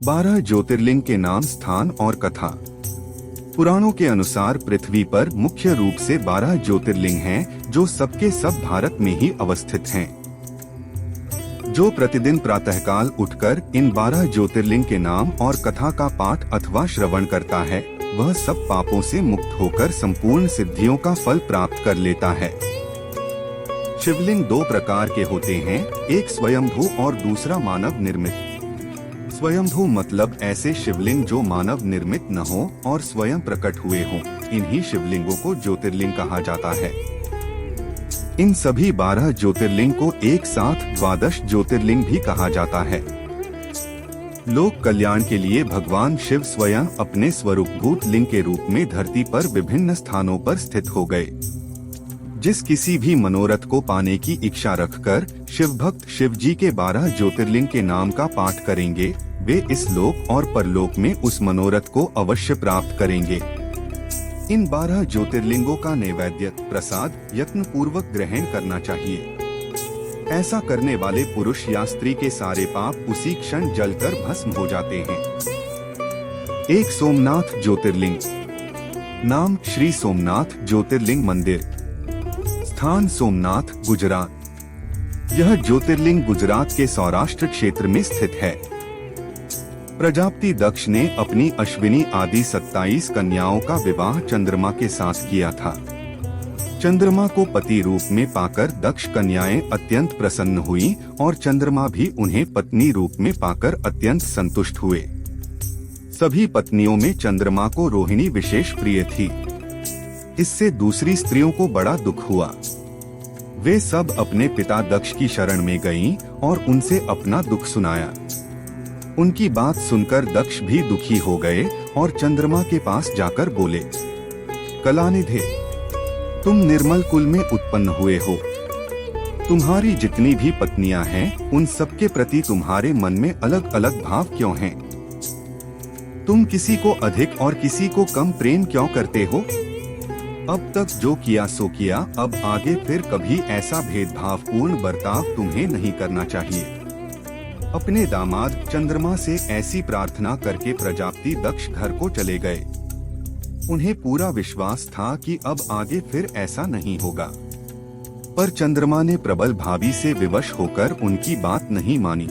12 ज्योतिर्लिंग के नाम, स्थान और कथा। पुराणों के अनुसार पृथ्वी पर मुख्य रूप से 12 ज्योतिर्लिंग हैं, जो सबके सब भारत में ही अवस्थित हैं। जो प्रतिदिन प्रातःकाल उठकर इन 12 ज्योतिर्लिंग के नाम और कथा का पाठ अथवा श्रवण करता है, वह सब पापों से मुक्त होकर संपूर्ण सिद्धियों का फल प्राप्त कर लेता है। शिवलिंग दो प्रकार के होते हैं, एक स्वयंभू और दूसरा मानव निर्मित। स्वयंभू मतलब ऐसे शिवलिंग जो मानव निर्मित न हो और स्वयं प्रकट हुए हों, इन्हीं शिवलिंगों को ज्योतिर्लिंग कहा जाता है। इन सभी 12 ज्योतिर्लिंग को एक साथ 12 ज्योतिर्लिंग भी कहा जाता है। लोक कल्याण के लिए भगवान शिव स्वयं अपने स्वरूपभूत लिंग के रूप में धरती पर विभिन्न स्थानों पर स्थित हो गए। जिस किसी भी मनोरथ को पाने की इच्छा रखकर शिव भक्त शिव जी के 12 ज्योतिर्लिंग के नाम का पाठ करेंगे, वे इस लोक और परलोक में उस मनोरथ को अवश्य प्राप्त करेंगे। इन 12 ज्योतिर्लिंगों का नैवेद्य प्रसाद यत्न पूर्वक ग्रहण करना चाहिए। ऐसा करने वाले पुरुष या स्त्री के सारे पाप उसी क्षण जलकर भस्म हो जाते हैं। एक सोमनाथ ज्योतिर्लिंग। नाम श्री सोमनाथ ज्योतिर्लिंग मंदिर। स्थान सोमनाथ, गुजरात। यह ज्योतिर्लिंग गुजरात के सौराष्ट्र क्षेत्र में स्थित है। प्रजापति दक्ष ने अपनी अश्विनी आदि 27 कन्याओं का विवाह चंद्रमा के साथ किया था। चंद्रमा को पति रूप में पाकर दक्ष कन्याएं अत्यंत प्रसन्न हुई और चंद्रमा भी उन्हें पत्नी रूप में पाकर अत्यंत संतुष्ट हुए। सभी पत्नियों में चंद्रमा को रोहिणी विशेष प्रिय थी। इससे दूसरी स्त्रियों को बड़ा दुख हुआ। वे सब अपने पिता दक्ष की शरण में गईं और उनसे अपना दुख सुनाया। उनकी बात सुनकर दक्ष भी दुखी हो गए और चंद्रमा के पास जाकर बोले, कलानिधे, तुम निर्मल कुल में उत्पन्न हुए हो। तुम्हारी जितनी भी पत्नियां हैं, उन सबके प्रति तुम्हारे मन में अलग अलग भाव क्यों हैं? तुम किसी को अधिक और किसी को कम प्रेम क्यों करते हो? अब तक जो किया सो किया, अब आगे फिर कभी ऐसा भेदभावपूर्ण बर्ताव तुम्हें नहीं करना चाहिए। अपने दामाद चंद्रमा से ऐसी प्रार्थना करके प्रजापति दक्ष घर को चले गए। उन्हें पूरा विश्वास था कि अब आगे फिर ऐसा नहीं होगा, पर चंद्रमा ने प्रबल भावी से विवश होकर उनकी बात नहीं मानी।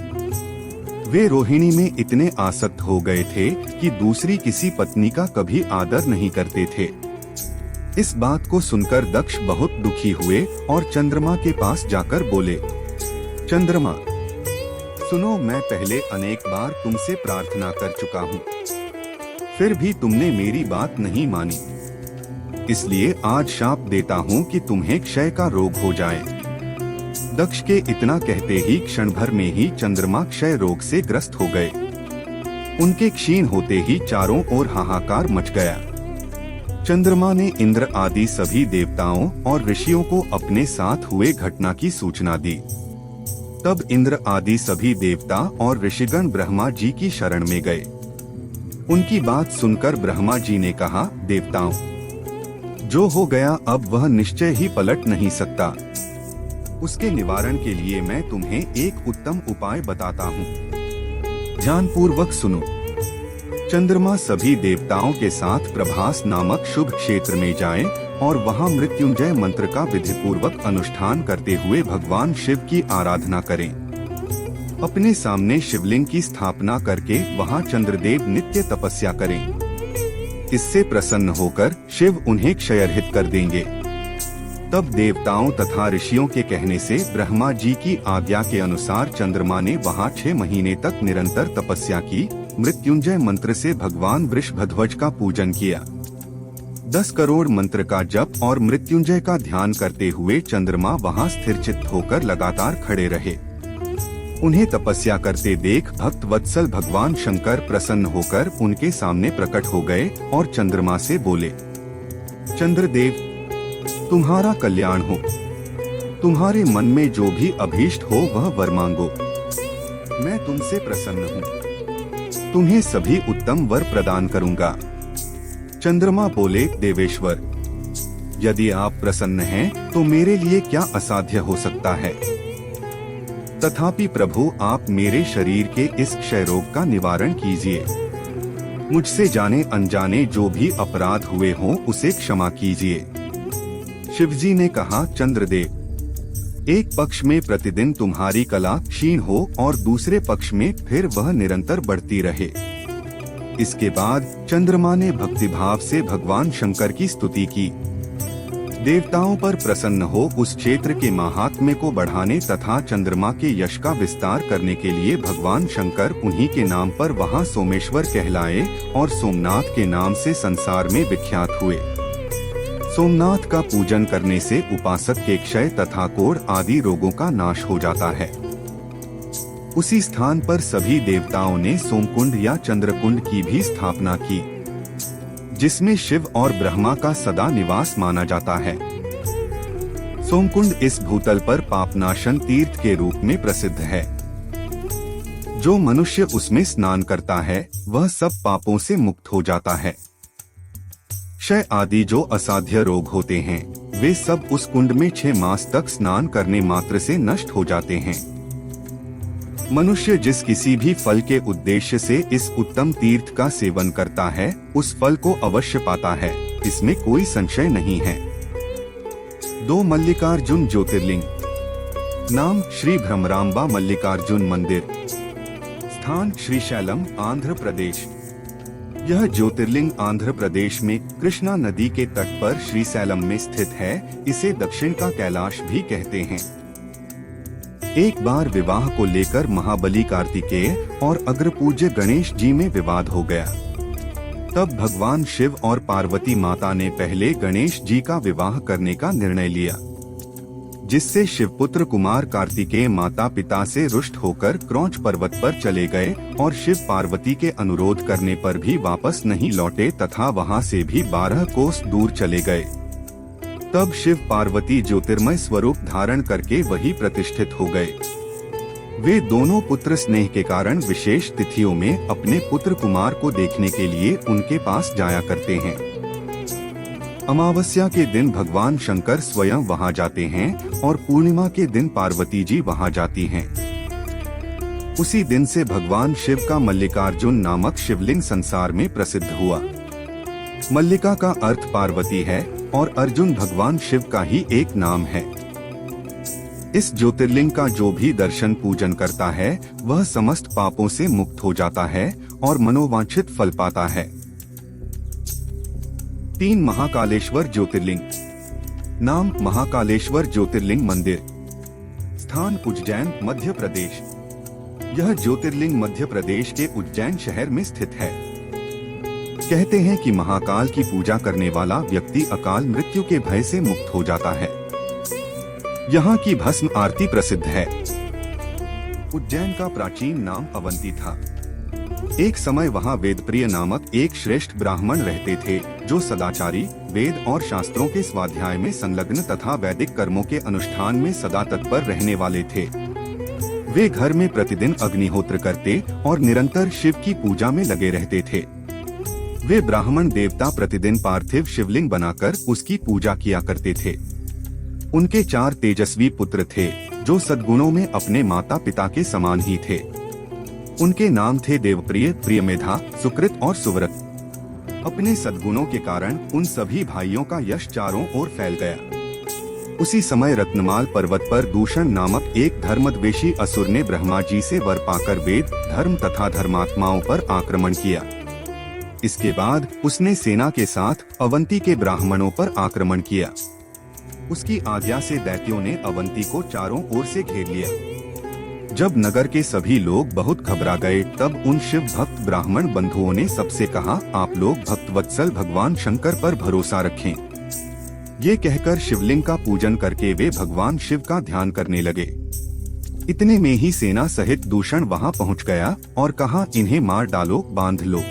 वे रोहिणी में इतने आसक्त हो गए थे कि दूसरी किसी पत्नी का कभी आदर नहीं करते थे। इस बात को सुनकर दक्ष बहुत दुखी हुए और चंद्रमा के पास जाकर बोले, चंद्रमा, सुनो, मैं पहले अनेक बार तुमसे प्रार्थना कर चुका हूँ, फिर भी तुमने मेरी बात नहीं मानी। इसलिए आज शाप देता हूँ कि तुम्हें क्षय का रोग हो जाए। दक्ष के इतना कहते ही क्षण भर में ही चंद्रमा क्षय रोग से ग्रस्त हो गए। उनके क्षीण होते ही चारों ओर हाहाकार मच गया। चंद्रमा ने इंद्र आदि सभी देवताओं और ऋषियों को अपने साथ हुए घटना की सूचना दी। तब इंद्र आदि सभी देवता और ऋषिगण ब्रह्मा जी की शरण में गए। उनकी बात सुनकर ब्रह्मा जी ने कहा, देवताओं, जो हो गया अब वह निश्चय ही पलट नहीं सकता। उसके निवारण के लिए मैं तुम्हें एक उत्तम उपाय बताता हूँ। ध्यानपूर्वक सुनो। चंद्रमा सभी देवताओं के साथ प्रभास नामक शुभ क्षेत्र में जाएं और वहां मृत्युंजय मंत्र का विधि पूर्वक अनुष्ठान करते हुए भगवान शिव की आराधना करें। अपने सामने शिवलिंग की स्थापना करके वहां चंद्रदेव नित्य तपस्या करें। इससे प्रसन्न होकर शिव उन्हें क्षयरहित कर देंगे। तब देवताओं तथा ऋषियों के कहने से ब्रह्मा जी की आज्ञा के अनुसार चंद्रमा ने वहां 6 महीने तक निरंतर तपस्या की, मृत्युंजय मंत्र से भगवान वृषभध्वज का पूजन किया। 10 करोड़ मंत्र का जप और मृत्युंजय का ध्यान करते हुए चंद्रमा वहां स्थिरचित्त होकर लगातार खड़े रहे। उन्हें तपस्या करते देख भक्त वत्सल भगवान शंकर प्रसन्न होकर उनके सामने प्रकट हो गए और चंद्रमा से बोले, चंद्रदेव, तुम्हारा कल्याण हो। तुम्हारे मन में जो भी अभीष्ट हो वह वर मांगो। मैं तुमसे प्रसन्न हूँ। तुम्हें सभी उत्तम वर प्रदान करूँगा। चंद्रमा बोले, देवेश्वर, यदि आप प्रसन्न हैं, तो मेरे लिए क्या असाध्य हो सकता है। तथापि प्रभु आप मेरे शरीर के इस क्षय रोग का निवारण कीजिए। मुझसे जाने अनजाने जो भी अपराध हुए हों उसे क्षमा कीजिए। शिवजी ने कहा, चंद्रदेव, एक पक्ष में प्रतिदिन तुम्हारी कला क्षीण हो और दूसरे पक्ष में फिर वह निरंतर बढ़ती रहे। इसके बाद चंद्रमा ने भक्तिभाव से भगवान शंकर की स्तुति की। देवताओं पर प्रसन्न हो उस क्षेत्र के महात्म्य को बढ़ाने तथा चंद्रमा के यश का विस्तार करने के लिए भगवान शंकर उन्हीं के नाम पर वहां सोमेश्वर कहलाए और सोमनाथ के नाम से संसार में विख्यात हुए। सोमनाथ का पूजन करने से उपासक के क्षय तथा कोढ़ आदि रोगों का नाश हो जाता है। उसी स्थान पर सभी देवताओं ने सोमकुंड या चंद्रकुंड की भी स्थापना की, जिसमें शिव और ब्रह्मा का सदा निवास माना जाता है। सोमकुंड इस भूतल पर पापनाशन तीर्थ के रूप में प्रसिद्ध है। जो मनुष्य उसमें स्नान करता है वह सब पापों से मुक्त हो जाता है। क्षय आदि जो असाध्य रोग होते हैं वे सब उस कुंड में 6 मास तक स्नान करने मात्र से नष्ट हो जाते हैं। मनुष्य जिस किसी भी फल के उद्देश्य से इस उत्तम तीर्थ का सेवन करता है उस फल को अवश्य पाता है, इसमें कोई संशय नहीं है। 2 मल्लिकार्जुन ज्योतिर्लिंग। नाम श्री भ्रमरांबा मल्लिकार्जुन मंदिर। स्थान श्रीशैलम, आंध्र प्रदेश। यह ज्योतिर्लिंग आंध्र प्रदेश में कृष्णा नदी के तट पर श्रीशैलम में स्थित है। इसे दक्षिण का कैलाश भी कहते हैं। एक बार विवाह को लेकर महाबली कार्तिकेय और अग्रपूज्य गणेश जी में विवाद हो गया। तब भगवान शिव और पार्वती माता ने पहले गणेश जी का विवाह करने का निर्णय लिया, जिससे शिवपुत्र कुमार कार्तिकेय माता पिता से रुष्ट होकर क्रौंच पर्वत पर चले गए और शिव पार्वती के अनुरोध करने पर भी वापस नहीं लौटे तथा वहां से भी 12 कोस दूर चले गए। तब शिव पार्वती ज्योतिर्मय स्वरूप धारण करके वही प्रतिष्ठित हो गए। वे दोनों पुत्र स्नेह के कारण विशेष तिथियों में अपने पुत्र कुमार को देखने के लिए उनके पास जाया करते हैं। अमावस्या के दिन भगवान शंकर स्वयं वहां जाते हैं और पूर्णिमा के दिन पार्वती जी वहां जाती हैं। उसी दिन से भगवान शिव का मल्लिकार्जुन नामक शिवलिंग संसार में प्रसिद्ध हुआ। मल्लिका का अर्थ पार्वती है और अर्जुन भगवान शिव का ही एक नाम है। इस ज्योतिर्लिंग का जो भी दर्शन पूजन करता है वह समस्त पापों से मुक्त हो जाता है और मनोवांछित फल पाता है। 3 महाकालेश्वर ज्योतिर्लिंग। नाम महाकालेश्वर ज्योतिर्लिंग मंदिर। स्थान उज्जैन, मध्य प्रदेश। यह ज्योतिर्लिंग मध्य प्रदेश के उज्जैन शहर में स्थित है। कहते हैं कि महाकाल की पूजा करने वाला व्यक्ति अकाल मृत्यु के भय से मुक्त हो जाता है। यहाँ की भस्म आरती प्रसिद्ध है। उज्जैन का प्राचीन नाम अवंती था। एक समय वहाँ वेदप्रिय नामक एक श्रेष्ठ ब्राह्मण रहते थे जो सदाचारी, वेद और शास्त्रों के स्वाध्याय में संलग्न तथा वैदिक कर्मों के अनुष्ठान में सदा तत्पर रहने वाले थे। वे घर में प्रतिदिन अग्निहोत्र करते और निरंतर शिव की पूजा में लगे रहते थे। वे ब्राह्मण देवता प्रतिदिन पार्थिव शिवलिंग बनाकर उसकी पूजा किया करते थे। उनके 4 तेजस्वी पुत्र थे जो सद्गुणों में अपने माता पिता के समान ही थे। उनके नाम थे देवप्रिय, प्रियमेधा, सुकृत और सुव्रत। अपने सद्गुणों के कारण उन सभी भाइयों का यश चारों ओर फैल गया। उसी समय रत्नमाल पर्वत पर दूषण नामक एक धर्मद्वेषी असुर ने ब्रह्मा जी से वर पाकर वेद, धर्म तथा धर्मात्माओं पर आक्रमण किया। इसके बाद उसने सेना के साथ अवंती के ब्राह्मणों पर आक्रमण किया। उसकी आज्ञा से दैत्यों ने अवंती को चारों ओर से घेर लिया। जब नगर के सभी लोग बहुत घबरा गए तब उन शिव भक्त ब्राह्मण बंधुओं ने सबसे कहा, आप लोग भक्तवत्सल भगवान शंकर पर भरोसा रखें। ये कहकर शिवलिंग का पूजन करके वे भगवान शिव का ध्यान करने लगे। इतने में ही सेना सहित दूषण वहां पहुंच गया और कहा, इन्हें मार डालो, बांध लो।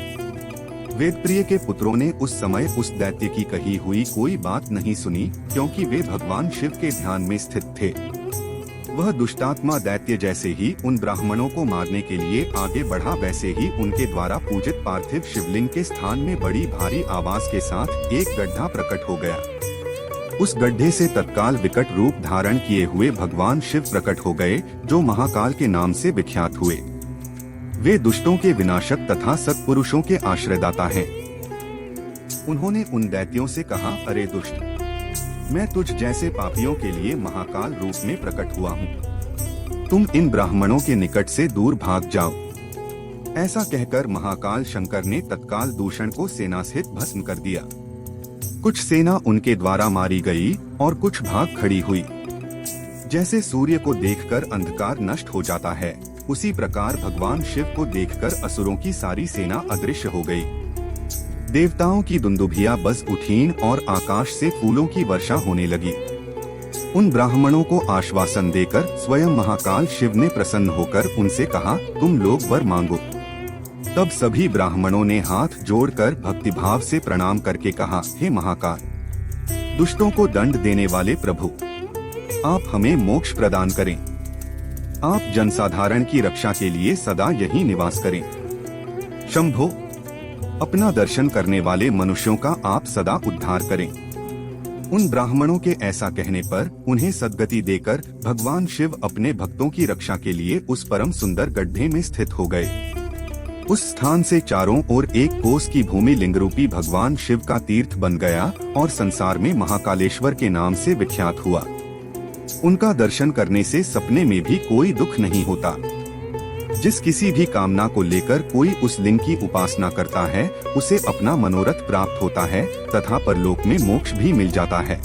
वेदप्रिय के पुत्रों ने उस समय उस दैत्य की कही हुई कोई बात नहीं सुनी, क्योंकि वे भगवान शिव के ध्यान में स्थित थे। वह दुष्टात्मा दैत्य जैसे ही उन ब्राह्मणों को मारने के लिए आगे बढ़ा, वैसे ही उनके द्वारा पूजित पार्थिव शिवलिंग के स्थान में बड़ी भारी आवाज के साथ एक गड्ढा प्रकट हो गया। उस गड्ढे से तत्काल विकट रूप धारण किए हुए भगवान शिव प्रकट हो गए, जो महाकाल के नाम से विख्यात हुए। वे दुष्टों के विनाशक तथा सत्पुरुषों के आश्रयदाता हैं। उन्होंने उन दैत्यों से कहा, अरे दुष्ट, मैं तुझ जैसे पापियों के लिए महाकाल रूप में प्रकट हुआ हूँ। तुम इन ब्राह्मणों के निकट से दूर भाग जाओ। ऐसा कहकर महाकाल शंकर ने तत्काल दूषण को सेना सहित भस्म कर दिया। कुछ सेना उनके द्वारा मारी गई और कुछ भाग खड़ी हुई। जैसे सूर्य को देखकर अंधकार नष्ट हो जाता है, उसी प्रकार भगवान शिव को देखकर असुरों की सारी सेना अदृश्य हो गई। देवताओं की दुंदुभियां बज उठीं और आकाश से फूलों की वर्षा होने लगी। उन ब्राह्मणों को आश्वासन देकर स्वयं महाकाल शिव ने प्रसन्न होकर उनसे कहा, तुम लोग वर मांगो। तब सभी ब्राह्मणों ने हाथ जोड़कर भक्तिभाव से प्रणाम करके कहा, हे महाकाल, दुष्टों को दंड देने वाले प्रभु, आप हमें मोक्ष प्रदान करें। आप जनसाधारण की रक्षा के लिए सदा यहीं निवास करें। शंभो, अपना दर्शन करने वाले मनुष्यों का आप सदा उद्धार करें। उन ब्राह्मणों के ऐसा कहने पर उन्हें सद्गति देकर भगवान शिव अपने भक्तों की रक्षा के लिए उस परम सुंदर गड्ढे में स्थित हो गए। उस स्थान से चारों ओर एक कोस की भूमि लिंगरूपी भगवान शिव का तीर्थ बन गया और संसार में महाकालेश्वर के नाम से विख्यात हुआ। उनका दर्शन करने से सपने में भी कोई दुख नहीं होता। जिस किसी भी कामना को लेकर कोई उस लिंग की उपासना करता है, उसे अपना मनोरथ प्राप्त होता है तथा परलोक में मोक्ष भी मिल जाता है।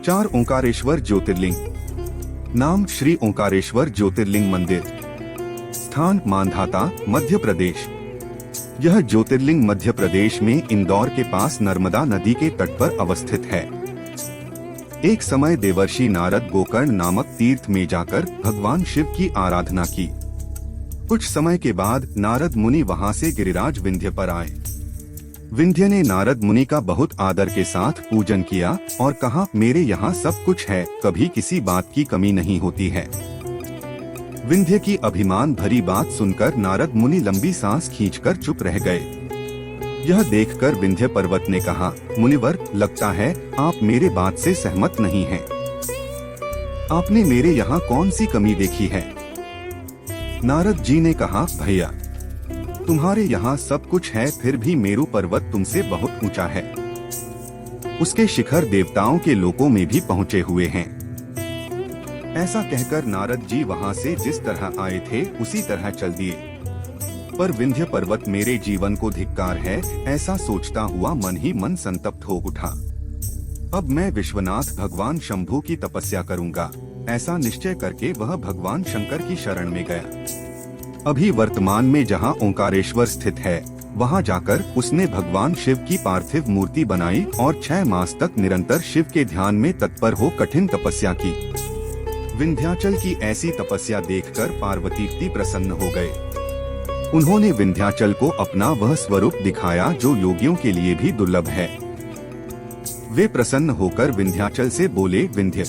4 ओंकारेश्वर ज्योतिर्लिंग। नाम श्री ओंकारेश्वर ज्योतिर्लिंग मंदिर। स्थान मांधाता, मध्य प्रदेश। यह ज्योतिर्लिंग मध्य प्रदेश में इंदौर के पास नर्मदा नदी के तट पर अवस्थित है। एक समय देवर्षि नारद गोकर्ण नामक तीर्थ में जाकर भगवान शिव की आराधना की। कुछ समय के बाद नारद मुनि वहां से गिरिराज विंध्य पर आए। विंध्य ने नारद मुनि का बहुत आदर के साथ पूजन किया और कहा, मेरे यहाँ सब कुछ है, कभी किसी बात की कमी नहीं होती है। विंध्य की अभिमान भरी बात सुनकर नारद मुनि लंबी सांस खींचकर चुप रह गए। यह देखकर विंध्य पर्वत ने कहा, मुनिवर, लगता है आप मेरे बात से सहमत नहीं हैं। आपने मेरे यहाँ कौन सी कमी देखी है? नारद जी ने कहा, भैया, तुम्हारे यहाँ सब कुछ है, फिर भी मेरु पर्वत तुमसे बहुत ऊंचा है। उसके शिखर देवताओं के लोकों में भी पहुँचे हुए हैं। ऐसा कहकर नारद जी वहाँ से जिस तरह आए थे उसी तरह चल दिए। पर विंध्य पर्वत मेरे जीवन को धिक्कार है, ऐसा सोचता हुआ मन ही मन संतप्त हो उठा। अब मैं विश्वनाथ भगवान शंभु की तपस्या करूंगा, ऐसा निश्चय करके वह भगवान शंकर की शरण में गया। अभी वर्तमान में जहाँ ओंकारेश्वर स्थित है, वहाँ जाकर उसने भगवान शिव की पार्थिव मूर्ति बनाई और 6 मास तक निरंतर शिव के ध्यान में तत्पर हो कठिन तपस्या की। विंध्याचल की ऐसी तपस्या देखकर पार्वती जी प्रसन्न हो गए। उन्होंने विंध्याचल को अपना वह स्वरूप दिखाया जो योगियों के लिए भी दुर्लभ है। वे प्रसन्न होकर विंध्याचल से बोले, विंध्य,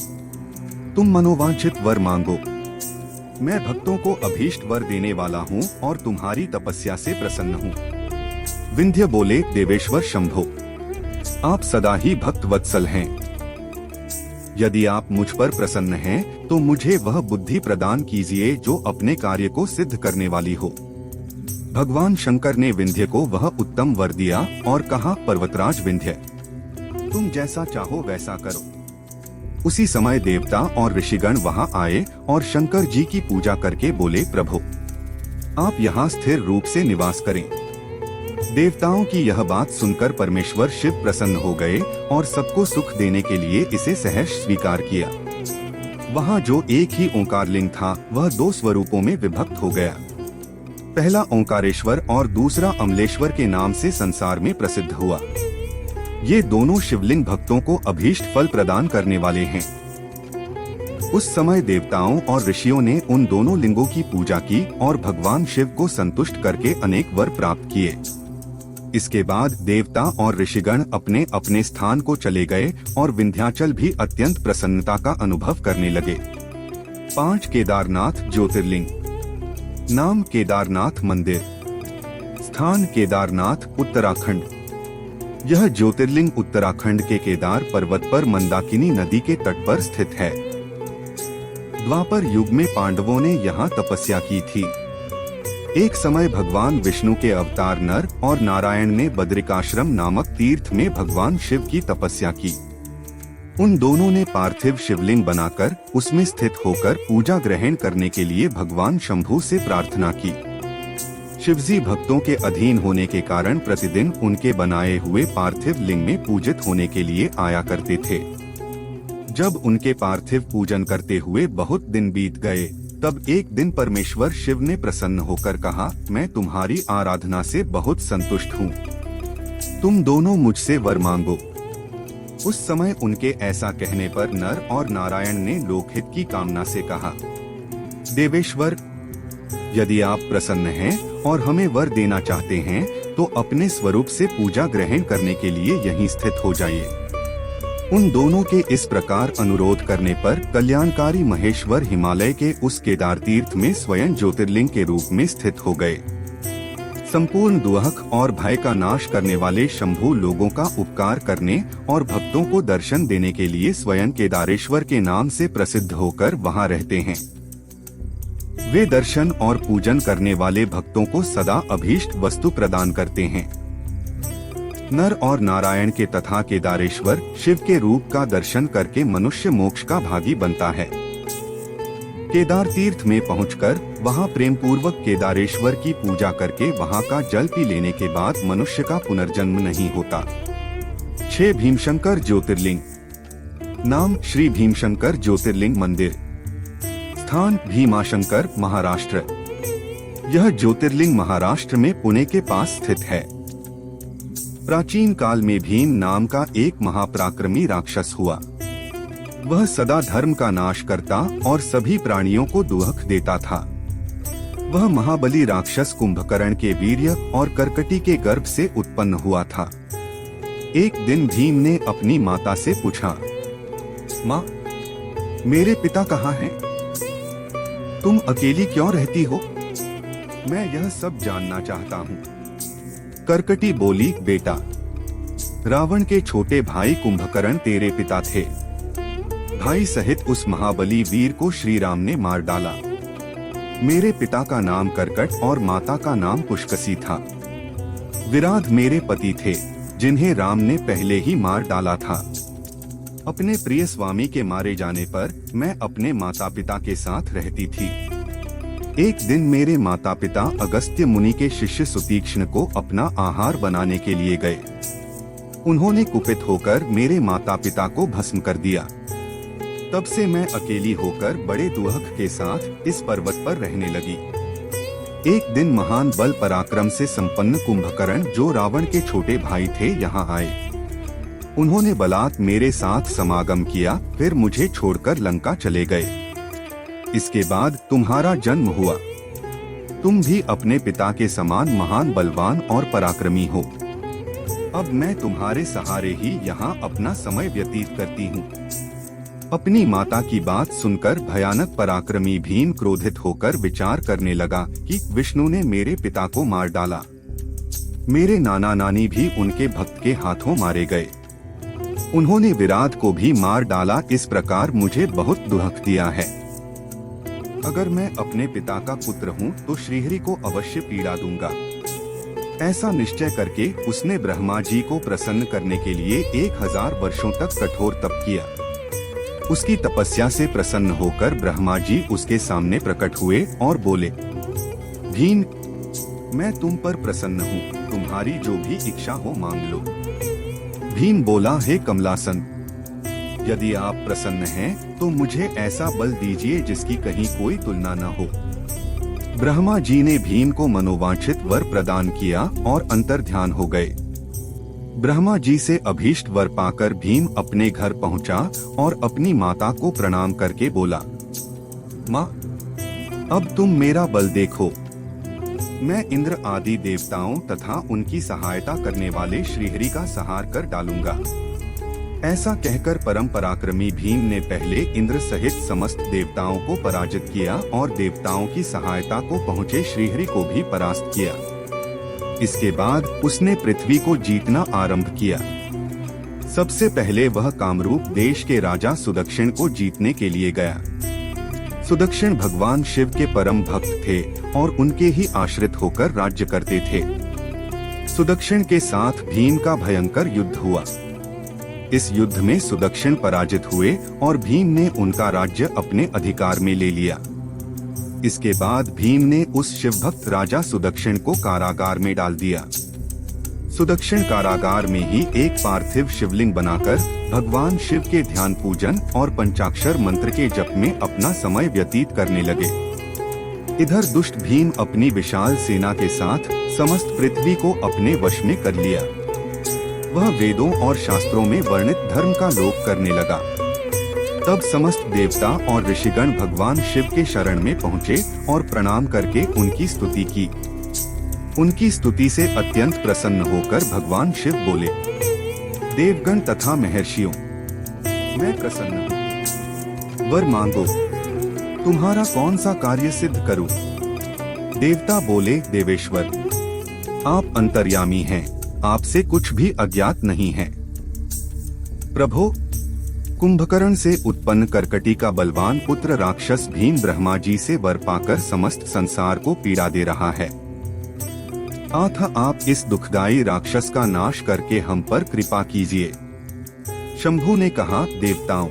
तुम मनोवांछित वर मांगो। मैं भक्तों को अभीष्ट वर देने वाला हूँ और तुम्हारी तपस्या से प्रसन्न हूँ। विंध्य बोले, देवेश्वर शंभो, आप सदा ही भक्त वत्सल हैं। यदि आप मुझ पर प्रसन्न हैं, तो मुझे वह बुद्धि प्रदान कीजिए जो अपने कार्य को सिद्ध करने वाली हो। भगवान शंकर ने विंध्य को वह उत्तम वर दिया और कहा, पर्वतराज विंध्य, तुम जैसा चाहो वैसा करो। उसी समय देवता और ऋषिगण वहां आए और शंकर जी की पूजा करके बोले, प्रभु, आप यहाँ स्थिर रूप से निवास करें। देवताओं की यह बात सुनकर परमेश्वर शिव प्रसन्न हो गए और सबको सुख देने के लिए इसे सहर्ष स्वीकार किया। वहाँ जो एक ही ओंकार लिंग था, वह 2 स्वरूपों में विभक्त हो गया। पहला ओंकारेश्वर और दूसरा अमलेश्वर के नाम से संसार में प्रसिद्ध हुआ। ये दोनों शिवलिंग भक्तों को अभीष्ट फल प्रदान करने वाले हैं। उस समय देवताओं और ऋषियों ने उन दोनों लिंगों की पूजा की और भगवान शिव को संतुष्ट करके अनेक वर प्राप्त किए। इसके बाद देवता और ऋषिगण अपने अपने स्थान को चले गए और विंध्याचल भी अत्यंत प्रसन्नता का अनुभव करने लगे। 5 केदारनाथ ज्योतिर्लिंग। नाम केदारनाथ मंदिर। स्थान केदारनाथ, उत्तराखंड। यह ज्योतिर्लिंग उत्तराखंड के केदार पर्वत पर मंदाकिनी नदी के तट पर स्थित है। द्वापर युग में पांडवों ने यहाँ तपस्या की थी। एक समय भगवान विष्णु के अवतार नर और नारायण ने बद्रिकाश्रम नामक तीर्थ में भगवान शिव की तपस्या की। उन दोनों ने पार्थिव शिवलिंग बनाकर उसमें स्थित होकर पूजा ग्रहण करने के लिए भगवान शंभु से प्रार्थना की। शिवजी भक्तों के अधीन होने के कारण प्रतिदिन उनके बनाए हुए पार्थिव लिंग में पूजित होने के लिए आया करते थे। जब उनके पार्थिव पूजन करते हुए बहुत दिन बीत गए, तब एक दिन परमेश्वर शिव ने प्रसन्न होकर कहा, मैं तुम्हारी आराधना से बहुत संतुष्ट हूँ, तुम दोनों मुझसे वर मांगो। उस समय उनके ऐसा कहने पर नर और नारायण ने लोकहित की कामना से कहा, देवेश्वर, यदि आप प्रसन्न हैं और हमें वर देना चाहते हैं तो अपने स्वरूप से पूजा ग्रहण करने के लिए यहीं स्थित हो जाइए। उन दोनों के इस प्रकार अनुरोध करने पर कल्याणकारी महेश्वर हिमालय के उस केदार तीर्थ में स्वयं ज्योतिर्लिंग के रूप में स्थित हो गए। संपूर्ण दुहक और भय का नाश करने वाले शंभु लोगों का उपकार करने और भक्तों को दर्शन देने के लिए स्वयं केदारेश्वर के नाम से प्रसिद्ध होकर वहां रहते हैं। वे दर्शन और पूजन करने वाले भक्तों को सदा अभीष्ट वस्तु प्रदान करते हैं। नर और नारायण के तथा केदारेश्वर शिव के रूप का दर्शन करके मनुष्य मोक्ष का भागी बनता है। केदार तीर्थ में पहुंचकर वहां प्रेम पूर्वक केदारेश्वर की पूजा करके वहां का जल पी लेने के बाद मनुष्य का पुनर्जन्म नहीं होता। 6 भीमशंकर ज्योतिर्लिंग। नाम श्री भीमशंकर ज्योतिर्लिंग मंदिर। स्थान भीमाशंकर, महाराष्ट्र। यह ज्योतिर्लिंग महाराष्ट्र में पुणे के पास स्थित है। प्राचीन काल में भीम नाम का एक महापराक्रमी राक्षस हुआ। वह सदा धर्म का नाश करता और सभी प्राणियों को दुहक देता था। वह महाबली राक्षस कुंभकर्ण के वीर्य और कर्कटी के गर्भ से उत्पन्न हुआ था। एक दिन भीम ने अपनी माता से पूछा, माँ, मेरे पिता कहाँ हैं? तुम अकेली क्यों रहती हो? मैं यह सब जानना चाहता हूँ। कर्कटी बोली, बेटा, रावण के छोटे भाई कुंभकर्ण तेरे पिता थे। भाई सहित उस महाबली वीर को श्री राम ने मार डाला। मेरे पिता का नाम कर्कट और माता का नाम पुष्कसी था। विराध मेरे पति थे, जिन्हें राम ने पहले ही मार डाला था। अपने प्रिय स्वामी के मारे जाने पर मैं अपने माता पिता के साथ रहती थी। एक दिन मेरे माता पिता अगस्त्य मुनि के शिष्य सुतीक्ष्ण को अपना आहार बनाने के लिए गए। उन्होंने कुपित होकर मेरे माता पिता को भस्म कर दिया। तब से मैं अकेली होकर बड़े दुहक के साथ इस पर्वत पर रहने लगी। एक दिन महान बल पराक्रम से संपन्न कुंभकर्ण, जो रावण के छोटे भाई थे, यहाँ आए। उन्होंने बलात् मेरे साथ समागम किया, फिर मुझे छोड़कर लंका चले गए। इसके बाद तुम्हारा जन्म हुआ। तुम भी अपने पिता के समान महान बलवान और पराक्रमी हो। अब मैं तुम्हारे सहारे ही यहाँ अपना समय व्यतीत करती हूँ। अपनी माता की बात सुनकर भयानक पराक्रमी भीम क्रोधित होकर विचार करने लगा कि विष्णु ने मेरे पिता को मार डाला। मेरे नाना नानी भी उनके भक्त के हाथों मारे गए। उन्होंने विराट को भी मार डाला। इस प्रकार मुझे बहुत दुहक दिया है। अगर मैं अपने पिता का पुत्र हूँ तो श्रीहरि को अवश्य पीड़ा दूंगा। ऐसा निश्चय करके उसने ब्रह्मा जी को प्रसन्न करने के लिए 1000 वर्षों तक कठोर तप किया। उसकी तपस्या से प्रसन्न होकर ब्रह्मा जी उसके सामने प्रकट हुए और बोले, भीम, मैं तुम पर प्रसन्न हूँ, तुम्हारी जो भी इच्छा हो मांग लो। भीम बोला, हे कमलासन, यदि आप प्रसन्न हैं तो मुझे ऐसा बल दीजिए जिसकी कहीं कोई तुलना न हो। ब्रह्मा जी ने भीम को मनोवांछित वर प्रदान किया और अंतर्ध्यान हो गए। ब्रह्मा जी से अभीष्ट वर पाकर भीम अपने घर पहुंचा और अपनी माता को प्रणाम करके बोला, माँ, अब तुम मेरा बल देखो। मैं इंद्र आदि देवताओं तथा उनकी सहायता करने वाले श्रीहरि का संहार कर डालूंगा। ऐसा कहकर परम पराक्रमी भीम ने पहले इंद्र सहित समस्त देवताओं को पराजित किया और देवताओं की सहायता को पहुँचे श्रीहरि को भी परास्त किया। इसके बाद उसने पृथ्वी को जीतना आरंभ किया। सबसे पहले वह कामरूप देश के राजा सुदक्षिण को जीतने के लिए गया। सुदक्षिण भगवान शिव के परम भक्त थे और उनके ही आश्रित होकर राज्य करते थे। सुदक्षिण के साथ भीम का भयंकर युद्ध हुआ। इस युद्ध में सुदक्षिण पराजित हुए और भीम ने उनका राज्य अपने अधिकार में ले लिया। इसके बाद भीम ने उस शिवभक्त राजा सुदक्षिण को कारागार में डाल दिया। सुदक्षिण कारागार में ही एक पार्थिव शिवलिंग बनाकर भगवान शिव के ध्यान पूजन और पंचाक्षर मंत्र के जप में अपना समय व्यतीत करने लगे। इधर दुष्ट भीम अपनी विशाल सेना के साथ समस्त पृथ्वी को अपने वश में कर लिया। वह वेदों और शास्त्रों में वर्णित धर्म का लोप करने लगा। तब समस्त देवता और ऋषिगण भगवान शिव के शरण में पहुँचे और प्रणाम करके उनकी स्तुति की। उनकी स्तुति से अत्यंत प्रसन्न होकर भगवान शिव बोले, देवगण तथा महर्षियों, मैं प्रसन्न हूँ, वर मांगो, तुम्हारा कौन सा कार्य सिद्ध करूं? देवता बोले, देवेश्वर, आप अंतर्यामी हैं, आपसे कुछ भी अज्ञात नहीं है। प्रभो, कुंभकर्ण से उत्पन्न करकटी का बलवान पुत्र राक्षस भीम ब्रह्मा जी से वर पाकर समस्त संसार को पीड़ा दे रहा है। अतः आप इस दुखदायी राक्षस का नाश करके हम पर कृपा कीजिए। शंभु ने कहा, देवताओं,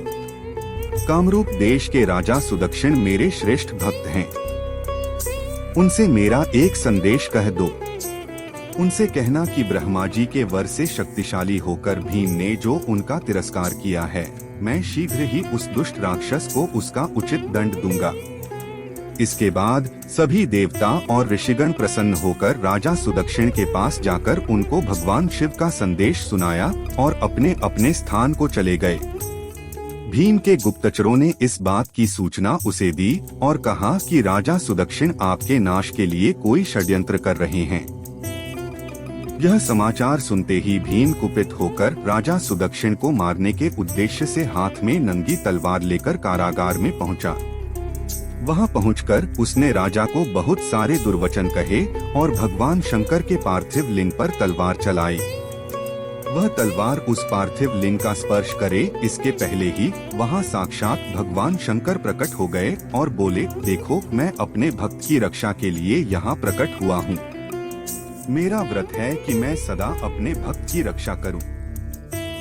कामरूप देश के राजा सुदक्षिण मेरे श्रेष्ठ भक्त हैं। उनसे मेरा एक संदेश कह दो। उनसे कहना कि ब्रह्मा जी के वर से शक्तिशाली होकर भीम ने जो उनका तिरस्कार किया है, मैं शीघ्र ही उस दुष्ट राक्षस को उसका उचित दंड दूंगा। इसके बाद सभी देवता और ऋषिगण प्रसन्न होकर राजा सुदक्षिण के पास जाकर उनको भगवान शिव का संदेश सुनाया और अपने अपने स्थान को चले गए। भीम के गुप्तचरों ने इस बात की सूचना उसे दी और कहा कि राजा सुदक्षिण आपके नाश के लिए कोई षड्यंत्र कर रहे हैं। यह समाचार सुनते ही भीम कुपित होकर राजा सुदक्षिण को मारने के उद्देश्य से हाथ में नंगी तलवार लेकर कारागार में पहुंचा। वहां पहुंचकर उसने राजा को बहुत सारे दुर्वचन कहे और भगवान शंकर के पार्थिव लिंग पर तलवार चलाई। वह तलवार उस पार्थिव लिंग का स्पर्श करे इसके पहले ही वहां साक्षात भगवान शंकर प्रकट हो गए और बोले, देखो, मैं अपने भक्त की रक्षा के लिए यहाँ प्रकट हुआ हूँ। मेरा व्रत है कि मैं सदा अपने भक्त की रक्षा करूं।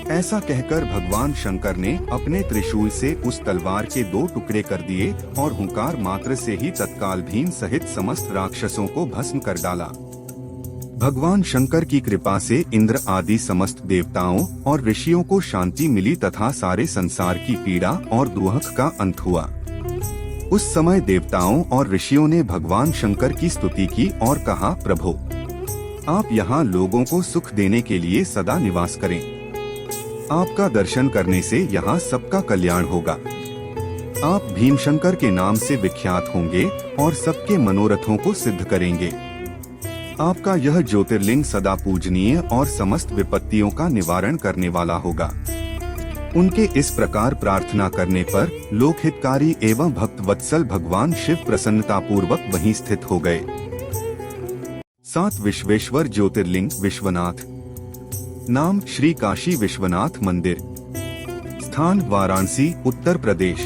ऐसा कहकर भगवान शंकर ने अपने त्रिशूल से उस तलवार के 2 टुकड़े कर दिए और हुंकार मात्र से ही तत्काल भीम सहित समस्त राक्षसों को भस्म कर डाला। भगवान शंकर की कृपा से इंद्र आदि समस्त देवताओं और ऋषियों को शांति मिली तथा सारे संसार की पीड़ा और दुख का अंत हुआ। उस समय देवताओं और ऋषियों ने भगवान शंकर की स्तुति की और कहा, प्रभु, आप यहाँ लोगों को सुख देने के लिए सदा निवास करें। आपका दर्शन करने से यहाँ सबका कल्याण होगा। आप भीमशंकर के नाम से विख्यात होंगे और सबके मनोरथों को सिद्ध करेंगे। आपका यह ज्योतिर्लिंग सदा पूजनीय और समस्त विपत्तियों का निवारण करने वाला होगा। उनके इस प्रकार प्रार्थना करने पर लोकहितकारी एवं भक्त वत्सल भगवान शिव प्रसन्नता पूर्वक वहीं स्थित हो गए। 7 विश्वेश्वर ज्योतिर्लिंग विश्वनाथ। नाम श्री काशी विश्वनाथ मंदिर। स्थान वाराणसी, उत्तर प्रदेश।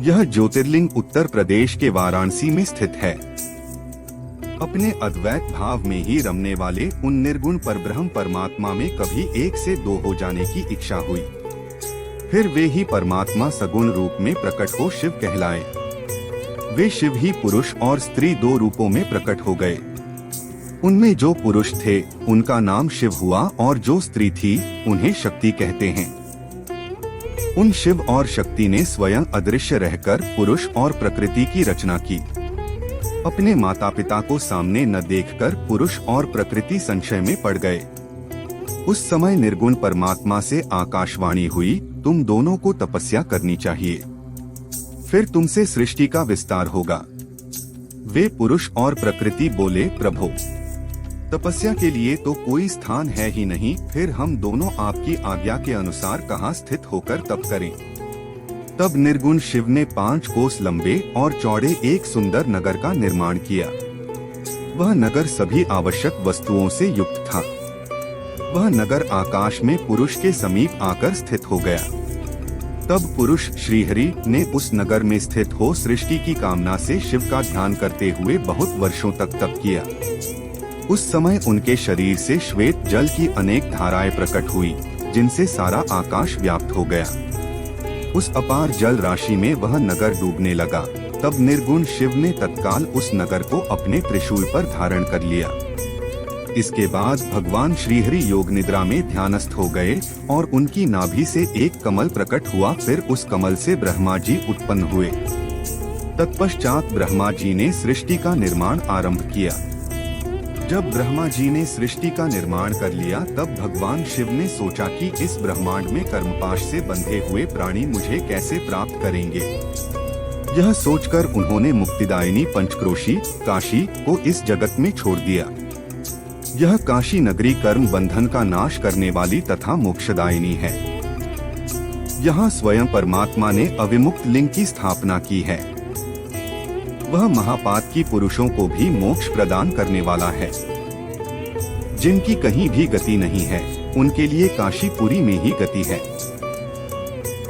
यह ज्योतिर्लिंग उत्तर प्रदेश के वाराणसी में स्थित है। अपने अद्वैत भाव में ही रमने वाले उन निर्गुण परब्रह्म परमात्मा में कभी 1 से 2 हो जाने की इच्छा हुई। फिर वे ही परमात्मा सगुण रूप में प्रकट हो शिव कहलाए। वे शिव ही पुरुष और स्त्री 2 रूपों में प्रकट हो गए। उनमें जो पुरुष थे उनका नाम शिव हुआ और जो स्त्री थी उन्हें शक्ति कहते हैं। उन शिव और शक्ति ने स्वयं अदृश्य रहकर पुरुष और प्रकृति की रचना की। अपने माता पिता को सामने न देखकर पुरुष और प्रकृति संशय में पड़ गए। उस समय निर्गुण परमात्मा से आकाशवाणी हुई, तुम दोनों को तपस्या करनी चाहिए, फिर तुमसे सृष्टि का विस्तार होगा। वे पुरुष और प्रकृति बोले, प्रभु, तपस्या के लिए तो कोई स्थान है ही नहीं, फिर हम दोनों आपकी आज्ञा के अनुसार कहाँ स्थित होकर तप करें। तब निर्गुण शिव ने 5 कोस लंबे और चौड़े एक सुंदर नगर का निर्माण किया। वह नगर सभी आवश्यक वस्तुओं से युक्त था। वह नगर आकाश में पुरुष के समीप आकर स्थित हो गया। तब पुरुष श्रीहरि ने उस नगर में स्थित हो सृष्टि की कामना से शिव का ध्यान करते हुए बहुत वर्षों तक तप किया। उस समय उनके शरीर से श्वेत जल की अनेक धाराएं प्रकट हुई, जिनसे सारा आकाश व्याप्त हो गया। उस अपार जल राशि में वह नगर डूबने लगा। तब निर्गुण शिव ने तत्काल उस नगर को अपने त्रिशूल पर धारण कर लिया। इसके बाद भगवान श्रीहरि योग निद्रा में ध्यानस्थ हो गए और उनकी नाभि से एक कमल प्रकट हुआ। फिर उस कमल से ब्रह्मा जी उत्पन्न हुए। तत्पश्चात ब्रह्मा जी ने सृष्टि का निर्माण आरंभ किया। जब ब्रह्मा जी ने सृष्टि का निर्माण कर लिया, तब भगवान शिव ने सोचा कि इस ब्रह्मांड में कर्मपाश से बंधे हुए प्राणी मुझे कैसे प्राप्त करेंगे। यह सोचकर उन्होंने मुक्तिदायिनी पंचक्रोशी काशी को इस जगत में छोड़ दिया। यह काशी नगरी कर्म बंधन का नाश करने वाली तथा मोक्षदायिनी है। यहाँ स्वयं परमात्मा ने अविमुक्त लिंग की स्थापना की है। वह महापातकी पुरुषों को भी मोक्ष प्रदान करने वाला है। जिनकी कहीं भी गति नहीं है, उनके लिए काशीपुरी में ही गति है।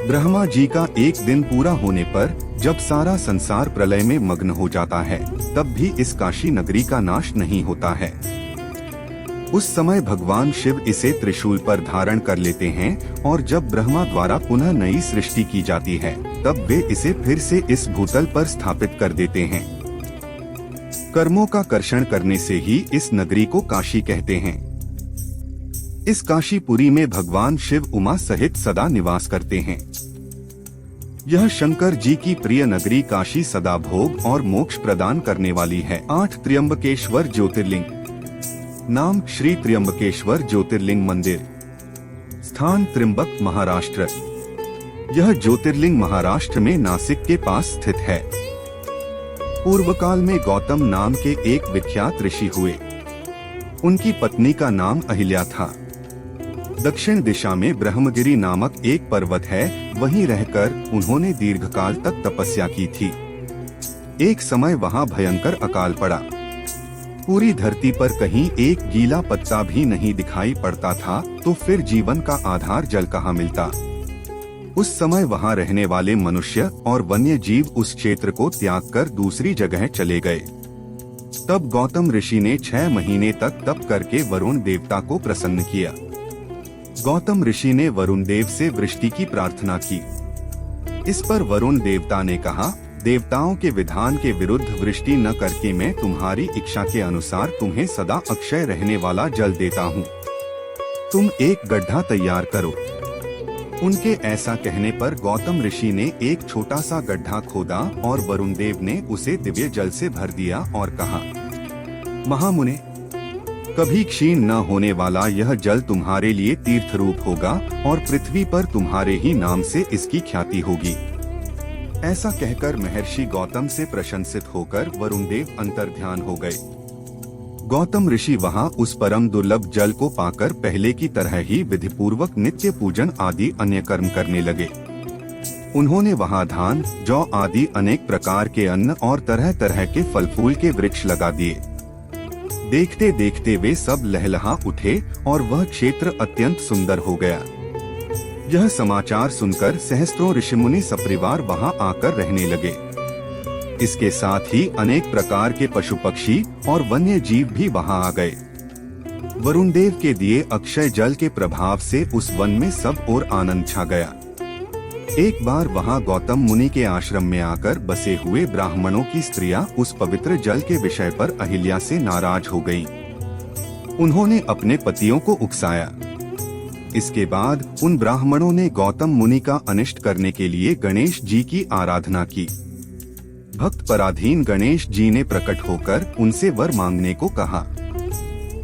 ब्रह्मा जी का एक दिन पूरा होने पर जब सारा संसार प्रलय में मग्न हो जाता है, तब भी इस काशी नगरी का नाश नहीं होता है। उस समय भगवान शिव इसे त्रिशूल पर धारण कर लेते हैं और जब ब्रह्मा द्वारा पुनः नई सृष्टि की जाती है, तब वे इसे फिर से इस भूतल पर स्थापित कर देते हैं। कर्मों का कर्षण करने से ही इस नगरी को काशी कहते हैं। इस काशीपुरी में भगवान शिव उमा सहित सदा निवास करते हैं। यह शंकर जी की प्रिय नगरी काशी सदा भोग और मोक्ष प्रदान करने वाली है। 8 त्र्यंबकेश्वर ज्योतिर्लिंग। नाम श्री त्र्यंबकेश्वर ज्योतिर्लिंग मंदिर। स्थान त्र्यंबक महाराष्ट्र। यह ज्योतिर्लिंग महाराष्ट्र में नासिक के पास स्थित है। पूर्व काल में गौतम नाम के एक विख्यात ऋषि हुए। उनकी पत्नी का नाम अहिल्या था। दक्षिण दिशा में ब्रह्मगिरी नामक एक पर्वत है, वहीं रहकर उन्होंने दीर्घकाल तक तपस्या की थी। एक समय वहां भयंकर अकाल पड़ा। पूरी धरती पर कहीं एक गीला पत्ता भी नहीं दिखाई पड़ता था, तो फिर जीवन का आधार जल कहाँ मिलता। उस समय वहां रहने वाले मनुष्य और वन्य जीव उस क्षेत्र को त्याग कर दूसरी जगह चले गए। तब गौतम ऋषि ने 6 महीने तक तप करके वरुण देवता को प्रसन्न किया। गौतम ऋषि ने वरुण देव से वृष्टि की प्रार्थना की। इस पर वरुण देवता ने कहा, देवताओं के विधान के विरुद्ध वृष्टि न करके मैं तुम्हारी इच्छा के अनुसार तुम्हें सदा अक्षय रहने वाला जल देता हूँ। तुम एक गड्ढा तैयार करो। उनके ऐसा कहने पर गौतम ऋषि ने एक छोटा सा गड्ढा खोदा और वरुण देव ने उसे दिव्य जल से भर दिया और कहा, महामुने, कभी क्षीण न होने वाला यह जल तुम्हारे लिए तीर्थ रूप होगा और पृथ्वी पर तुम्हारे ही नाम से इसकी ख्याति होगी। ऐसा कहकर महर्षि गौतम से प्रशंसित होकर वरुण देव अंतर्ध्यान हो गए। गौतम ऋषि वहां उस परम दुर्लभ जल को पाकर पहले की तरह ही विधिपूर्वक नित्य पूजन आदि अन्य कर्म करने लगे। उन्होंने वहां धान, जौ आदि अनेक प्रकार के अन्न और तरह तरह के फल फूल के वृक्ष लगा दिए। देखते देखते वे सब लहलहा उठे और वह क्षेत्र अत्यंत सुंदर हो गया। यह समाचार सुनकर सहस्त्रों ऋषिमुनि सपरिवार वहां आकर रहने लगे। इसके साथ ही अनेक प्रकार के पशु पक्षी और वन्य जीव भी वहां आ गए। वरुण देव के दिए अक्षय जल के प्रभाव से उस वन में सब ओर आनंद छा गया। एक बार वहां गौतम मुनि के आश्रम में आकर बसे हुए ब्राह्मणों की स्त्रियां उस पवित्र जल के विषय पर अहिल्या से नाराज हो गईं। उन्होंने अपने पतियों को उकसाया। इसके बाद उन ब्राह्मणों ने गौतम मुनि का अनिष्ट करने के लिए गणेश जी की आराधना की। भक्त पराधीन गणेश जी ने प्रकट होकर उनसे वर मांगने को कहा।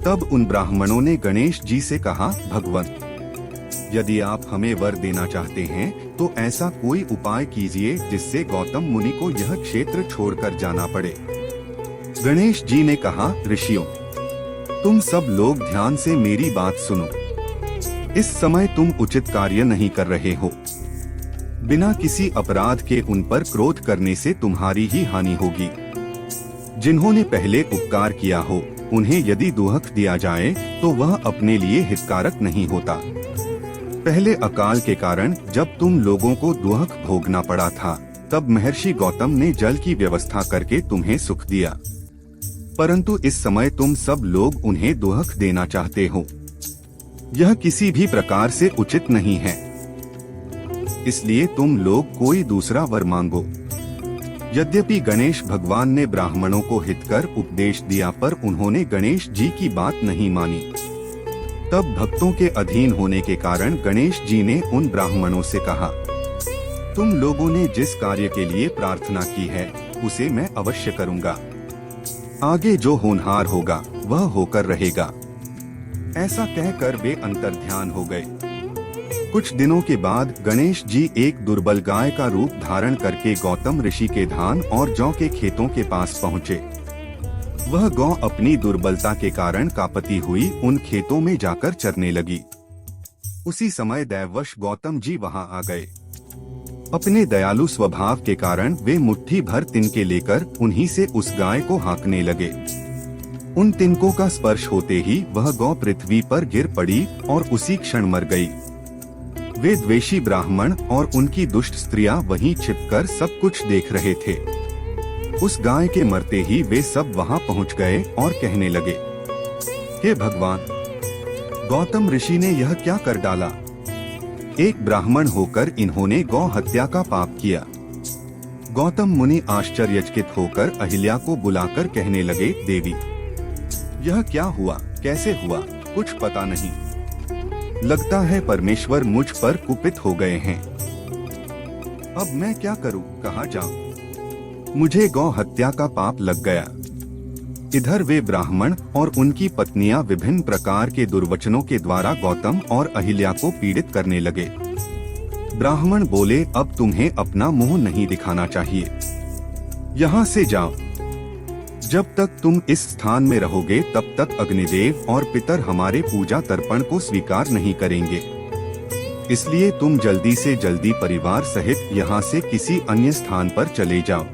तब उन ब्राह्मणों ने गणेश जी से कहा, भगवान, यदि आप हमें वर देना चाहते हैं तो ऐसा कोई उपाय कीजिए जिससे गौतम मुनि को यह क्षेत्र छोड़कर जाना पड़े। गणेश जी ने कहा, ऋषियों, तुम सब लोग ध्यान से मेरी बात सुनो। इस समय तुम उचित कार्य नहीं कर रहे हो। बिना किसी अपराध के उन पर क्रोध करने से तुम्हारी ही हानि होगी। जिन्होंने पहले उपकार किया हो उन्हें यदि दुहक दिया जाए तो वह अपने लिए हितकारक नहीं होता। पहले अकाल के कारण जब तुम लोगों को दुहक भोगना पड़ा था तब महर्षि गौतम ने जल की व्यवस्था करके तुम्हें सुख दिया, परंतु इस समय तुम सब लोग उन्हें दुहक देना चाहते हो। यह किसी भी प्रकार से उचित नहीं है, इसलिए तुम लोग कोई दूसरा वर मांगो। यद्यपि गणेश भगवान ने ब्राह्मणों को हितकर उपदेश दिया पर उन्होंने गणेश जी की बात नहीं मानी। तब भक्तों के अधीन होने के कारण गणेश जी ने उन ब्राह्मणों से कहा, तुम लोगों ने जिस कार्य के लिए प्रार्थना की है उसे मैं अवश्य करूंगा। आगे जो होनहार होगा वह होकर रहेगा। ऐसा कहकर वे अंतर्ध्यान हो गए। कुछ दिनों के बाद गणेश जी एक दुर्बल गाय का रूप धारण करके गौतम ऋषि के धान और जौ के खेतों के पास पहुँचे। वह गौ अपनी दुर्बलता के कारण कांपती हुई उन खेतों में जाकर चरने लगी। उसी समय दैववश गौतम जी वहां आ गए। अपने दयालु स्वभाव के कारण वे मुट्ठी भर तिनके लेकर उन्हीं से उस गाय को हाँकने लगे। उन तिनकों का स्पर्श होते ही वह गौ पृथ्वी पर गिर पड़ी और उसी क्षण मर गई। वे द्वेषी ब्राह्मण और उनकी दुष्ट स्त्रियां वहीं छिपकर सब कुछ देख रहे थे। उस गाय के मरते ही वे सब वहां पहुंच गए और कहने लगे, हे भगवान, गौतम ऋषि ने यह क्या कर डाला। एक ब्राह्मण होकर इन्होंने गौ हत्या का पाप किया। गौतम मुनि आश्चर्यचकित होकर अहिल्या को बुलाकर कहने लगे, देवी, यह क्या हुआ, कैसे हुआ, कुछ पता नहीं। लगता है परमेश्वर मुझ पर कुपित हो गए हैं। अब मैं क्या करूं, कहां जाऊं? मुझे गौ हत्या का पाप लग गया। इधर वे ब्राह्मण और उनकी पत्नियां विभिन्न प्रकार के दुर्वचनों के द्वारा गौतम और अहिल्या को पीड़ित करने लगे। ब्राह्मण बोले, अब तुम्हें अपना मुंह नहीं दिखाना चाहिए, यहाँ से जाओ। जब तक तुम इस स्थान में रहोगे तब तक अग्निदेव और पितर हमारे पूजा तर्पण को स्वीकार नहीं करेंगे। इसलिए तुम जल्दी से जल्दी परिवार सहित यहाँ से किसी अन्य स्थान पर चले जाओ।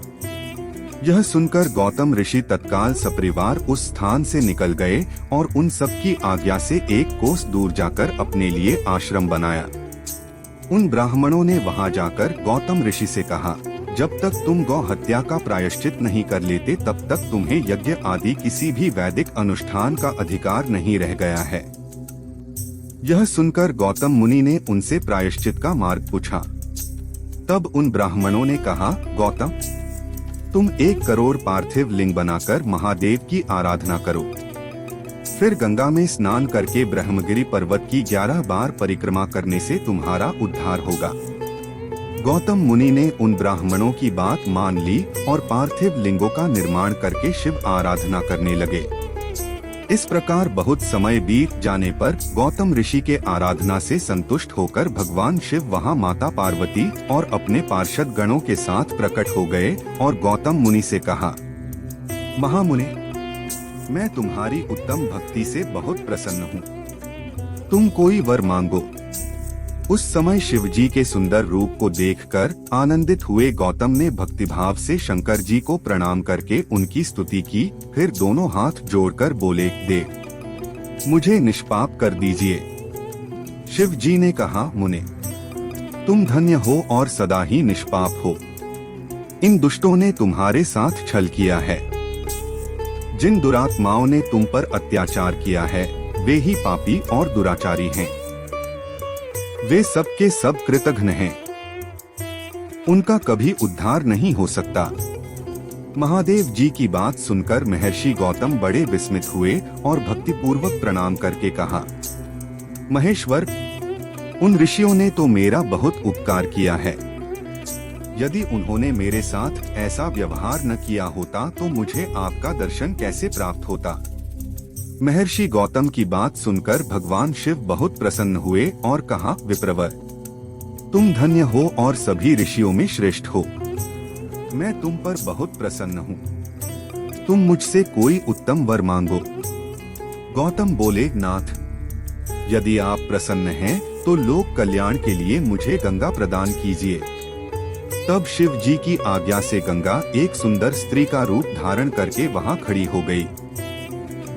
यह सुनकर गौतम ऋषि तत्काल सपरिवार उस स्थान से निकल गए और उन सब की आज्ञा से एक कोस दूर जाकर अपने लिए आश्रम बनाया। उन ब्राह्मणों ने वहां जाकर गौतम ऋषि से कहा, जब तक तुम गौ हत्या का प्रायश्चित नहीं कर लेते तब तक तुम्हें यज्ञ आदि किसी भी वैदिक अनुष्ठान का अधिकार नहीं रह गया है। यह सुनकर गौतम मुनि ने उनसे प्रायश्चित का मार्ग पूछा। तब उन ब्राह्मणों ने कहा, गौतम, तुम 1 करोड़ पार्थिव लिंग बनाकर महादेव की आराधना करो। फिर गंगा में स्नान करके ब्रह्मगिरि पर्वत की 11 बार परिक्रमा करने से तुम्हारा उद्धार होगा। गौतम मुनि ने उन ब्राह्मणों की बात मान ली और पार्थिव लिंगों का निर्माण करके शिव आराधना करने लगे। इस प्रकार बहुत समय बीत जाने पर गौतम ऋषि के आराधना से संतुष्ट होकर भगवान शिव वहां माता पार्वती और अपने पार्षद गणों के साथ प्रकट हो गए और गौतम मुनि से कहा, महामुने, मैं तुम्हारी उत्तम भक्ति से बहुत प्रसन्न हूँ। तुम कोई वर मांगो। उस समय शिवजी के सुंदर रूप को देखकर आनंदित हुए गौतम ने भक्तिभाव से शंकर जी को प्रणाम करके उनकी स्तुति की। फिर दोनों हाथ जोड़कर बोले, देव, मुझे निष्पाप कर दीजिए। शिव जी ने कहा, मुने, तुम धन्य हो और सदा ही निष्पाप हो। इन दुष्टों ने तुम्हारे साथ छल किया है। जिन दुरात्माओं ने तुम पर अत्याचार किया है वे ही पापी और दुराचारी हैं। वे सब के सब कृतघ्न हैं। उनका कभी उद्धार नहीं हो सकता। महादेव जी की बात सुनकर महर्षि गौतम बड़े विस्मित हुए और भक्तिपूर्वक प्रणाम करके कहा, महेश्वर, उन ऋषियों ने तो मेरा बहुत उपकार किया है। यदि उन्होंने मेरे साथ ऐसा व्यवहार न किया होता तो मुझे आपका दर्शन कैसे प्राप्त होता। महर्षि गौतम की बात सुनकर भगवान शिव बहुत प्रसन्न हुए और कहा, विप्रवर, तुम धन्य हो और सभी ऋषियों में श्रेष्ठ हो। मैं तुम पर बहुत प्रसन्न हूँ। तुम मुझसे कोई उत्तम वर मांगो। गौतम बोले, नाथ, यदि आप प्रसन्न हैं तो लोक कल्याण के लिए मुझे गंगा प्रदान कीजिए। तब शिव जी की आज्ञा से गंगा एक सुंदर स्त्री का रूप धारण करके वहां खड़ी हो गई।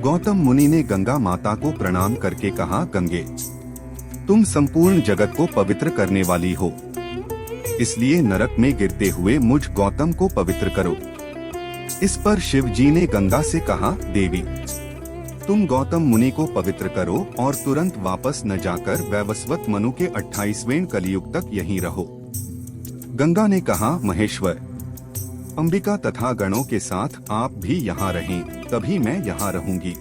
गौतम मुनि ने गंगा माता को प्रणाम करके कहा, गंगे, तुम संपूर्ण जगत को पवित्र करने वाली हो, इसलिए नरक में गिरते हुए मुझ गौतम को पवित्र करो। इस पर शिव जी ने गंगा से कहा, देवी, तुम गौतम मुनि को पवित्र करो और तुरंत वापस न जाकर वैवस्वत मनु के 28वें कलयुग तक यहीं रहो। गंगा ने कहा, महेश्वर, अंबिका तथा गणों के साथ आप भी यहाँ रहें, तभी मैं यहाँ रहूंगी।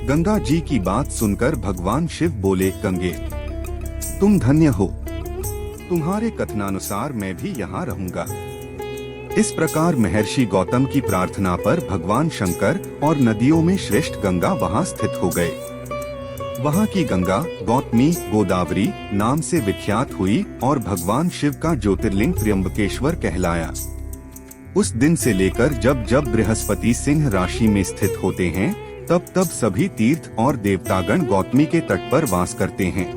गंगा जी की बात सुनकर भगवान शिव बोले, गंगे, तुम धन्य हो, तुम्हारे कथनानुसार मैं भी यहाँ रहूंगा। इस प्रकार महर्षि गौतम की प्रार्थना पर भगवान शंकर और नदियों में श्रेष्ठ गंगा वहाँ स्थित हो गए। वहाँ की गंगा गौतमी गोदावरी नाम से विख्यात हुई और भगवान शिव का ज्योतिर्लिंग त्र्यंबकेश्वर कहलाया। उस दिन से लेकर जब जब बृहस्पति सिंह राशि में स्थित होते हैं, तब तब सभी तीर्थ और देवतागण गौतमी के तट पर वास करते हैं।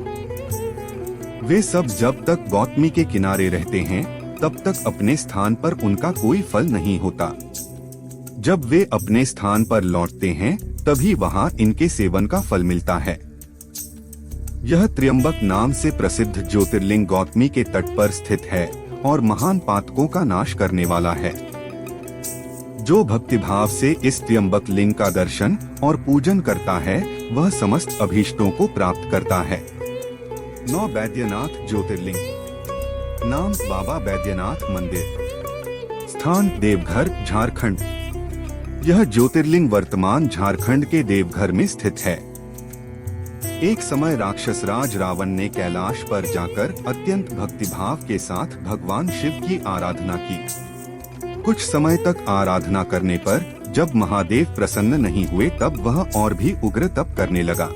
वे सब जब तक गौतमी के किनारे रहते हैं, तब तक अपने स्थान पर उनका कोई फल नहीं होता। जब वे अपने स्थान पर लौटते हैं, तभी वहाँ इनके सेवन का फल मिलता है। यह त्र्यंबक नाम से प्रसिद्ध ज्योतिर्लिंग गौतमी के तट पर स्थित है और महान पातकों का नाश करने वाला है। जो भक्तिभाव से इस त्र्यंबक लिंग का दर्शन और पूजन करता है, वह समस्त अभीष्टों को प्राप्त करता है। 9 बैद्यनाथ ज्योतिर्लिंग। नाम बाबा बैद्यनाथ मंदिर। स्थान देवघर झारखंड। यह ज्योतिर्लिंग वर्तमान झारखंड के देवघर में स्थित है। एक समय राक्षस राज रावण ने कैलाश पर जाकर अत्यंत भक्तिभाव के साथ भगवान शिव की आराधना की। कुछ समय तक आराधना करने पर जब महादेव प्रसन्न नहीं हुए, तब वह और भी उग्र तप करने लगा।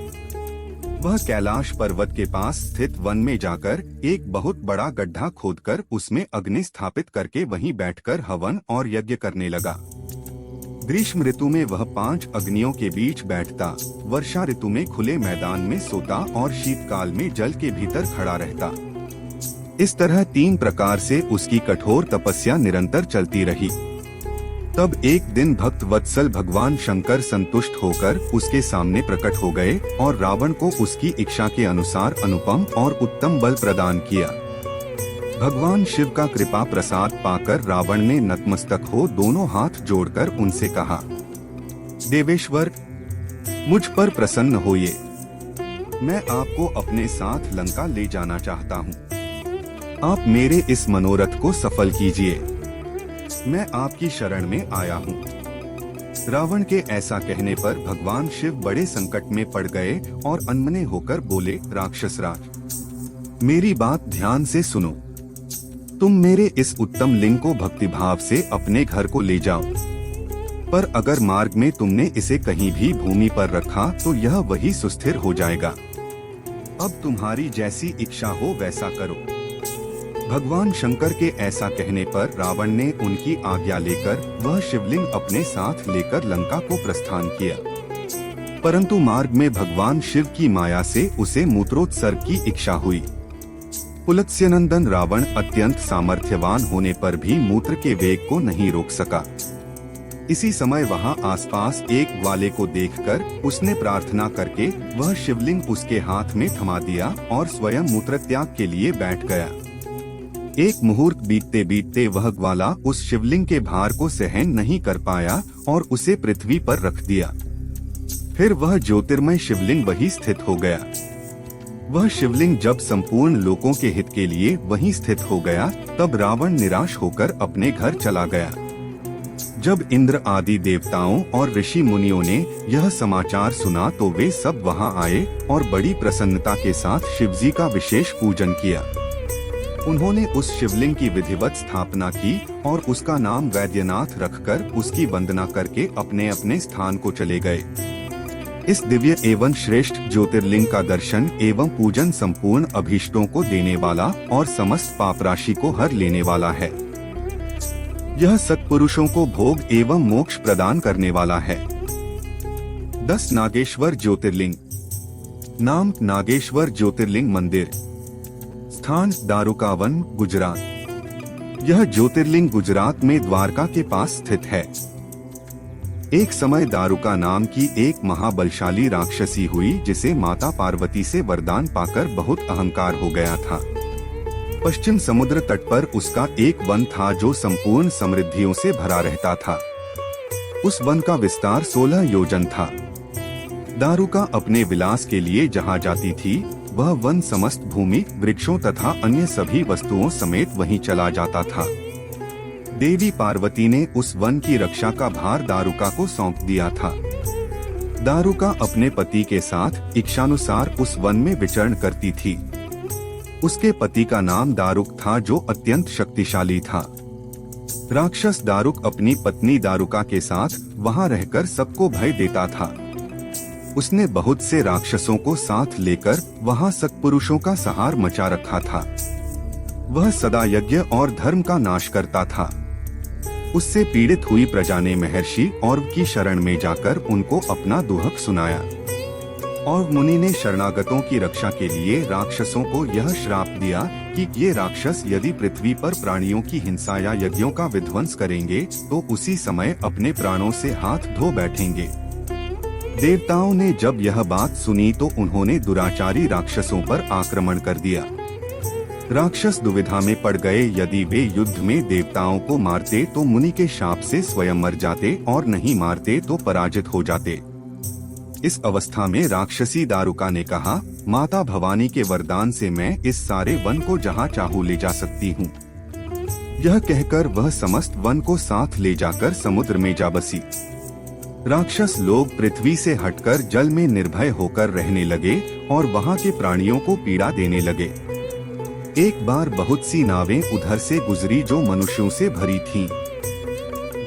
वह कैलाश पर्वत के पास स्थित वन में जाकर एक बहुत बड़ा गड्ढा खोदकर उसमें अग्नि स्थापित करके वहीं बैठकर हवन और यज्ञ करने लगा। ग्रीष्म ऋतु में वह 5 अग्नियों के बीच बैठता, वर्षा ऋतु में खुले मैदान में सोता और शीतकाल में जल के भीतर खड़ा रहता। इस तरह 3 प्रकार से उसकी कठोर तपस्या निरंतर चलती रही। तब एक दिन भक्त वत्सल भगवान शंकर संतुष्ट होकर उसके सामने प्रकट हो गए और रावण को उसकी इच्छा के अनुसार अनुपम और उत्तम बल प्रदान किया। भगवान शिव का कृपा प्रसाद पाकर रावण ने नतमस्तक हो दोनों हाथ जोड़कर उनसे कहा, देवेश्वर, मुझ पर प्रसन्न होइए। मैं आपको अपने साथ लंका ले जाना चाहता हूँ। आप मेरे इस मनोरथ को सफल कीजिए। मैं आपकी शरण में आया हूँ। रावण के ऐसा कहने पर भगवान शिव बड़े संकट में पड़ गए और अनमने होकर बोले, राक्षसराज, मेरी बात ध्यान से सुनो। तुम मेरे इस उत्तम लिंग को भक्तिभाव से अपने घर को ले जाओ, पर अगर मार्ग में तुमने इसे कहीं भी भूमि पर रखा तो यह वही सुस्थिर हो जाएगा। अब तुम्हारी जैसी इच्छा हो वैसा करो। भगवान शंकर के ऐसा कहने पर रावण ने उनकी आज्ञा लेकर वह शिवलिंग अपने साथ लेकर लंका को प्रस्थान किया, परंतु मार्ग में भगवान शिव की माया से उसे मूत्रोत्सर्ग की इच्छा हुई। पुलत्स्यनंदन रावण अत्यंत सामर्थ्यवान होने पर भी मूत्र के वेग को नहीं रोक सका। इसी समय वहां आसपास एक ग्वाले को देखकर उसने प्रार्थना करके वह शिवलिंग उसके हाथ में थमा दिया और स्वयं मूत्रत्याग के लिए बैठ गया। एक मुहूर्त बीतते बीतते वह ग्वाला उस शिवलिंग के भार को सहन नहीं कर पाया और उसे पृथ्वी पर रख दिया। फिर वह ज्योतिर्मय शिवलिंग वहीं स्थित हो गया। वह शिवलिंग जब संपूर्ण लोकों के हित के लिए वहीं स्थित हो गया, तब रावण निराश होकर अपने घर चला गया। जब इंद्र आदि देवताओं और ऋषि मुनियों ने यह समाचार सुना तो वे सब वहां आए और बड़ी प्रसन्नता के साथ शिवजी का विशेष पूजन किया। उन्होंने उस शिवलिंग की विधिवत स्थापना की और उसका नाम वैद्यनाथ रखकर उसकी वंदना करके अपने अपने स्थान को चले गए। इस दिव्य एवं श्रेष्ठ ज्योतिर्लिंग का दर्शन एवं पूजन संपूर्ण अभीष्टों को देने वाला और समस्त पाप राशि को हर लेने वाला है। यह सत्पुरुषों को भोग एवं मोक्ष प्रदान करने वाला है। 10 नागेश्वर ज्योतिर्लिंग। नाम नागेश्वर ज्योतिर्लिंग मंदिर। स्थान दारुकावन गुजरात। यह ज्योतिर्लिंग गुजरात में द्वारका के पास स्थित है। एक समय दारुका नाम की एक महाबलशाली राक्षसी हुई जिसे माता पार्वती से वरदान पाकर बहुत अहंकार हो गया था। पश्चिम समुद्र तट पर उसका एक वन था जो संपूर्ण समृद्धियों से भरा रहता था। उस वन का विस्तार 16 योजन था। दारुका अपने विलास के लिए जहाँ जाती थी वह वन समस्त भूमि, वृक्षों तथा अन्य सभी वस्तुओं समेत वहीं चला जाता था। देवी पार्वती ने उस वन की रक्षा का भार दारुका को सौंप दिया था। दारुका अपने पति के साथ इच्छानुसार उस वन में विचरण करती थी। उसके पति का नाम दारुक था जो अत्यंत शक्तिशाली था। राक्षस दारुक अपनी पत्नी दारुका के साथ वहां रहकर सबको भय देता था। उसने बहुत से राक्षसों को साथ लेकर वहां सत्पुरुषों का संहार मचा रखा था। वह सदा यज्ञ और धर्म का नाश करता था। उससे पीड़ित हुई प्रजा ने महर्षि और की शरण में जाकर उनको अपना दुहक सुनाया और मुनि ने शरणागतों की रक्षा के लिए राक्षसों को यह श्राप दिया कि ये राक्षस यदि पृथ्वी पर प्राणियों की हिंसा या यज्ञों का विध्वंस करेंगे तो उसी समय अपने प्राणों से हाथ धो बैठेंगे। देवताओं ने जब यह बात सुनी तो उन्होंने दुराचारी राक्षसों पर आक्रमण कर दिया। राक्षस दुविधा में पड़ गए, यदि वे युद्ध में देवताओं को मारते तो मुनि के शाप से स्वयं मर जाते और नहीं मारते तो पराजित हो जाते। इस अवस्था में राक्षसी दारुका ने कहा, माता भवानी के वरदान से मैं इस सारे वन को जहाँ चाहूँ ले जा सकती हूँ। यह कहकर वह समस्त वन को साथ ले जाकर समुद्र में जा बसी। राक्षस लोग पृथ्वी से हटकर जल में निर्भय होकर रहने लगे और वहाँ के प्राणियों को पीड़ा देने लगे। एक बार बहुत सी नावें उधर से गुजरी जो मनुष्यों से भरी थीं।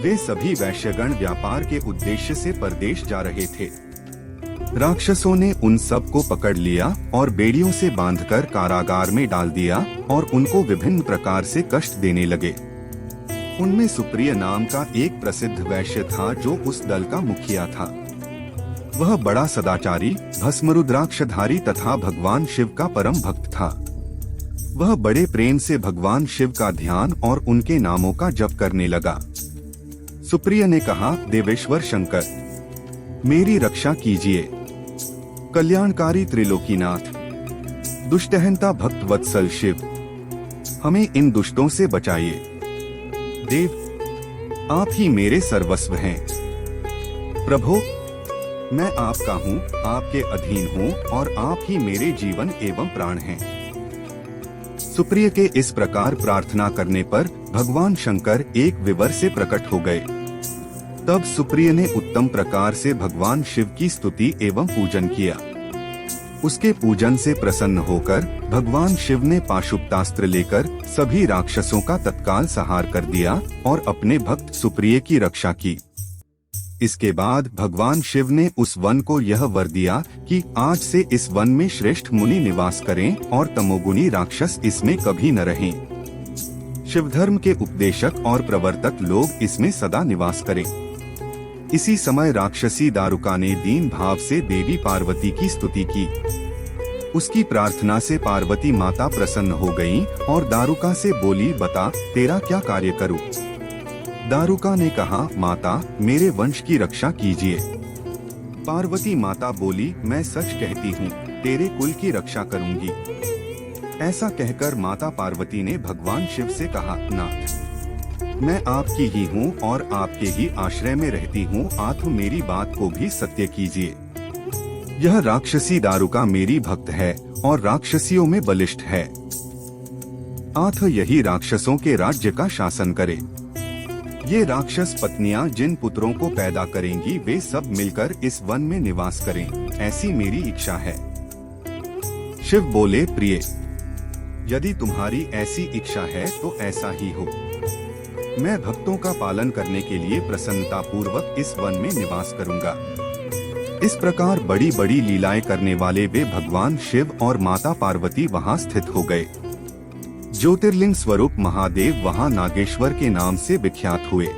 वे सभी वैश्यगण व्यापार के उद्देश्य से परदेश जा रहे थे। राक्षसों ने उन सब को पकड़ लिया और बेड़ियों से बांधकर कारागार में डाल दिया और उनको विभिन्न प्रकार से कष्ट देने लगे। उनमें सुप्रिय नाम का एक प्रसिद्ध वैश्य था जो उस दल का मुखिया था। वह बड़ा सदाचारी, भस्मरुद्राक्षधारी तथा भगवान शिव का परम भक्त था। वह बड़े प्रेम से भगवान शिव का ध्यान और उनके नामों का जप करने लगा। सुप्रिय ने कहा, देवेश्वर शंकर, मेरी रक्षा कीजिए। कल्याणकारी त्रिलोकीनाथ, दुष्टहंता भक्त वत्सल शिव, हमें इन दुष्टों से बचाइए। देव, आप ही मेरे सर्वस्व हैं। प्रभो, मैं आपका हूँ, आपके अधीन हूँ और आप ही मेरे जीवन एवं प्राण हैं। सुप्रिय के इस प्रकार प्रार्थना करने पर भगवान शंकर एक विवर से प्रकट हो गए। तब सुप्रिय ने उत्तम प्रकार से भगवान शिव की स्तुति एवं पूजन किया। उसके पूजन से प्रसन्न होकर भगवान शिव ने पाशुपतास्त्र लेकर सभी राक्षसों का तत्काल संहार कर दिया और अपने भक्त सुप्रिय की रक्षा की। इसके बाद भगवान शिव ने उस वन को यह वर दिया कि आज से इस वन में श्रेष्ठ मुनि निवास करें और तमोगुनी राक्षस इसमें कभी न रहें। शिव धर्म के उपदेशक और प्रवर्तक लोग इसमें सदा निवास करें। इसी समय राक्षसी दारुका ने दीन भाव से देवी पार्वती की स्तुति की। उसकी प्रार्थना से पार्वती माता प्रसन्न हो गईं और दारुका से बोली, बता तेरा क्या कार्य करूं? दारुका ने कहा, माता मेरे वंश की रक्षा कीजिए। पार्वती माता बोली, मैं सच कहती हूँ, तेरे कुल की रक्षा करूँगी। ऐसा कहकर माता पार्वती ने भगवान शिव से कहा, नाथ मैं आपकी ही हूँ और आपके ही आश्रय में रहती हूँ, आप मेरी बात को भी सत्य कीजिए। यह राक्षसी दारुका मेरी भक्त है और राक्षसियों में बलिष्ठ है। आथ यही राक्षसों के राज्य का शासन करे। ये राक्षस पत्नियां जिन पुत्रों को पैदा करेंगी वे सब मिलकर इस वन में निवास करें, ऐसी मेरी इच्छा है। शिव बोले, प्रिय, यदि तुम्हारी ऐसी इच्छा है तो ऐसा ही हो। मैं भक्तों का पालन करने के लिए प्रसन्नता पूर्वक इस वन में निवास करूंगा। इस प्रकार बड़ी बड़ी लीलाएं करने वाले वे भगवान शिव और माता पार्वती वहां स्थित हो गए। ज्योतिर्लिंग स्वरूप महादेव वहां नागेश्वर के नाम से विख्यात हुए।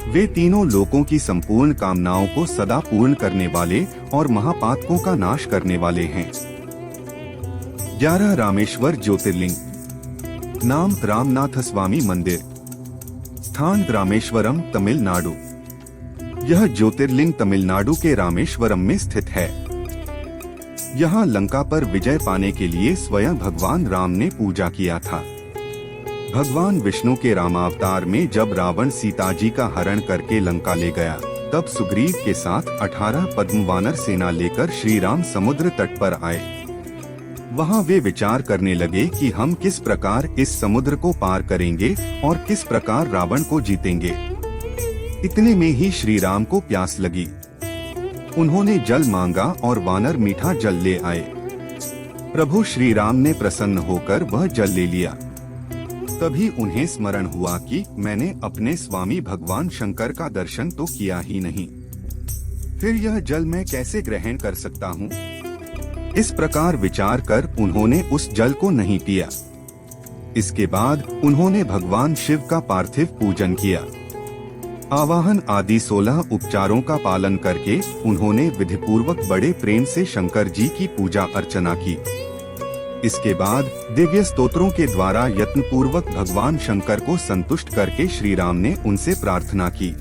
वे तीनों लोकों की संपूर्ण कामनाओं को सदा पूर्ण करने वाले और महापातकों का नाश करने वाले हैं। 11 रामेश्वर ज्योतिर्लिंग। नाम रामनाथस्वामी मंदिर, स्थान रामेश्वरम, तमिलनाडु। यह ज्योतिर्लिंग तमिलनाडु के रामेश्वरम में स्थित है। यहाँ लंका पर विजय पाने के लिए स्वयं भगवान राम ने पूजा किया था। भगवान विष्णु के रामावतार में जब रावण सीता जी का हरण करके लंका ले गया, तब सुग्रीव के साथ 18 पद्म वानर सेना लेकर श्री राम समुद्र तट पर आए। वहाँ वे विचार करने लगे कि हम किस प्रकार इस समुद्र को पार करेंगे और किस प्रकार रावण को जीतेंगे। इतने में ही श्री राम को प्यास लगी। उन्होंने जल मांगा और वानर मीठा जल ले आए। प्रभु श्री राम ने प्रसन्न होकर वह जल ले लिया। तभी उन्हें स्मरण हुआ कि मैंने अपने स्वामी भगवान शंकर का दर्शन तो किया ही नहीं, फिर यह जल मैं कैसे ग्रहण कर सकता हूँ। इस प्रकार विचार कर उन्होंने उस जल को नहीं पिया। इसके बाद उन्होंने भगवान शिव का पार्थिव पूजन किया। आवाहन आदि 16 उपचारों का पालन करके उन्होंने विधिपूर्वक बड़े प्रेम से शंकर जी की पूजा अर्चना की। इसके बाद दिव्य स्तोत्रों के द्वारा यत्नपूर्वक भगवान शंकर को संतुष्ट करके श्री राम ने उनसे प्रार्थना की।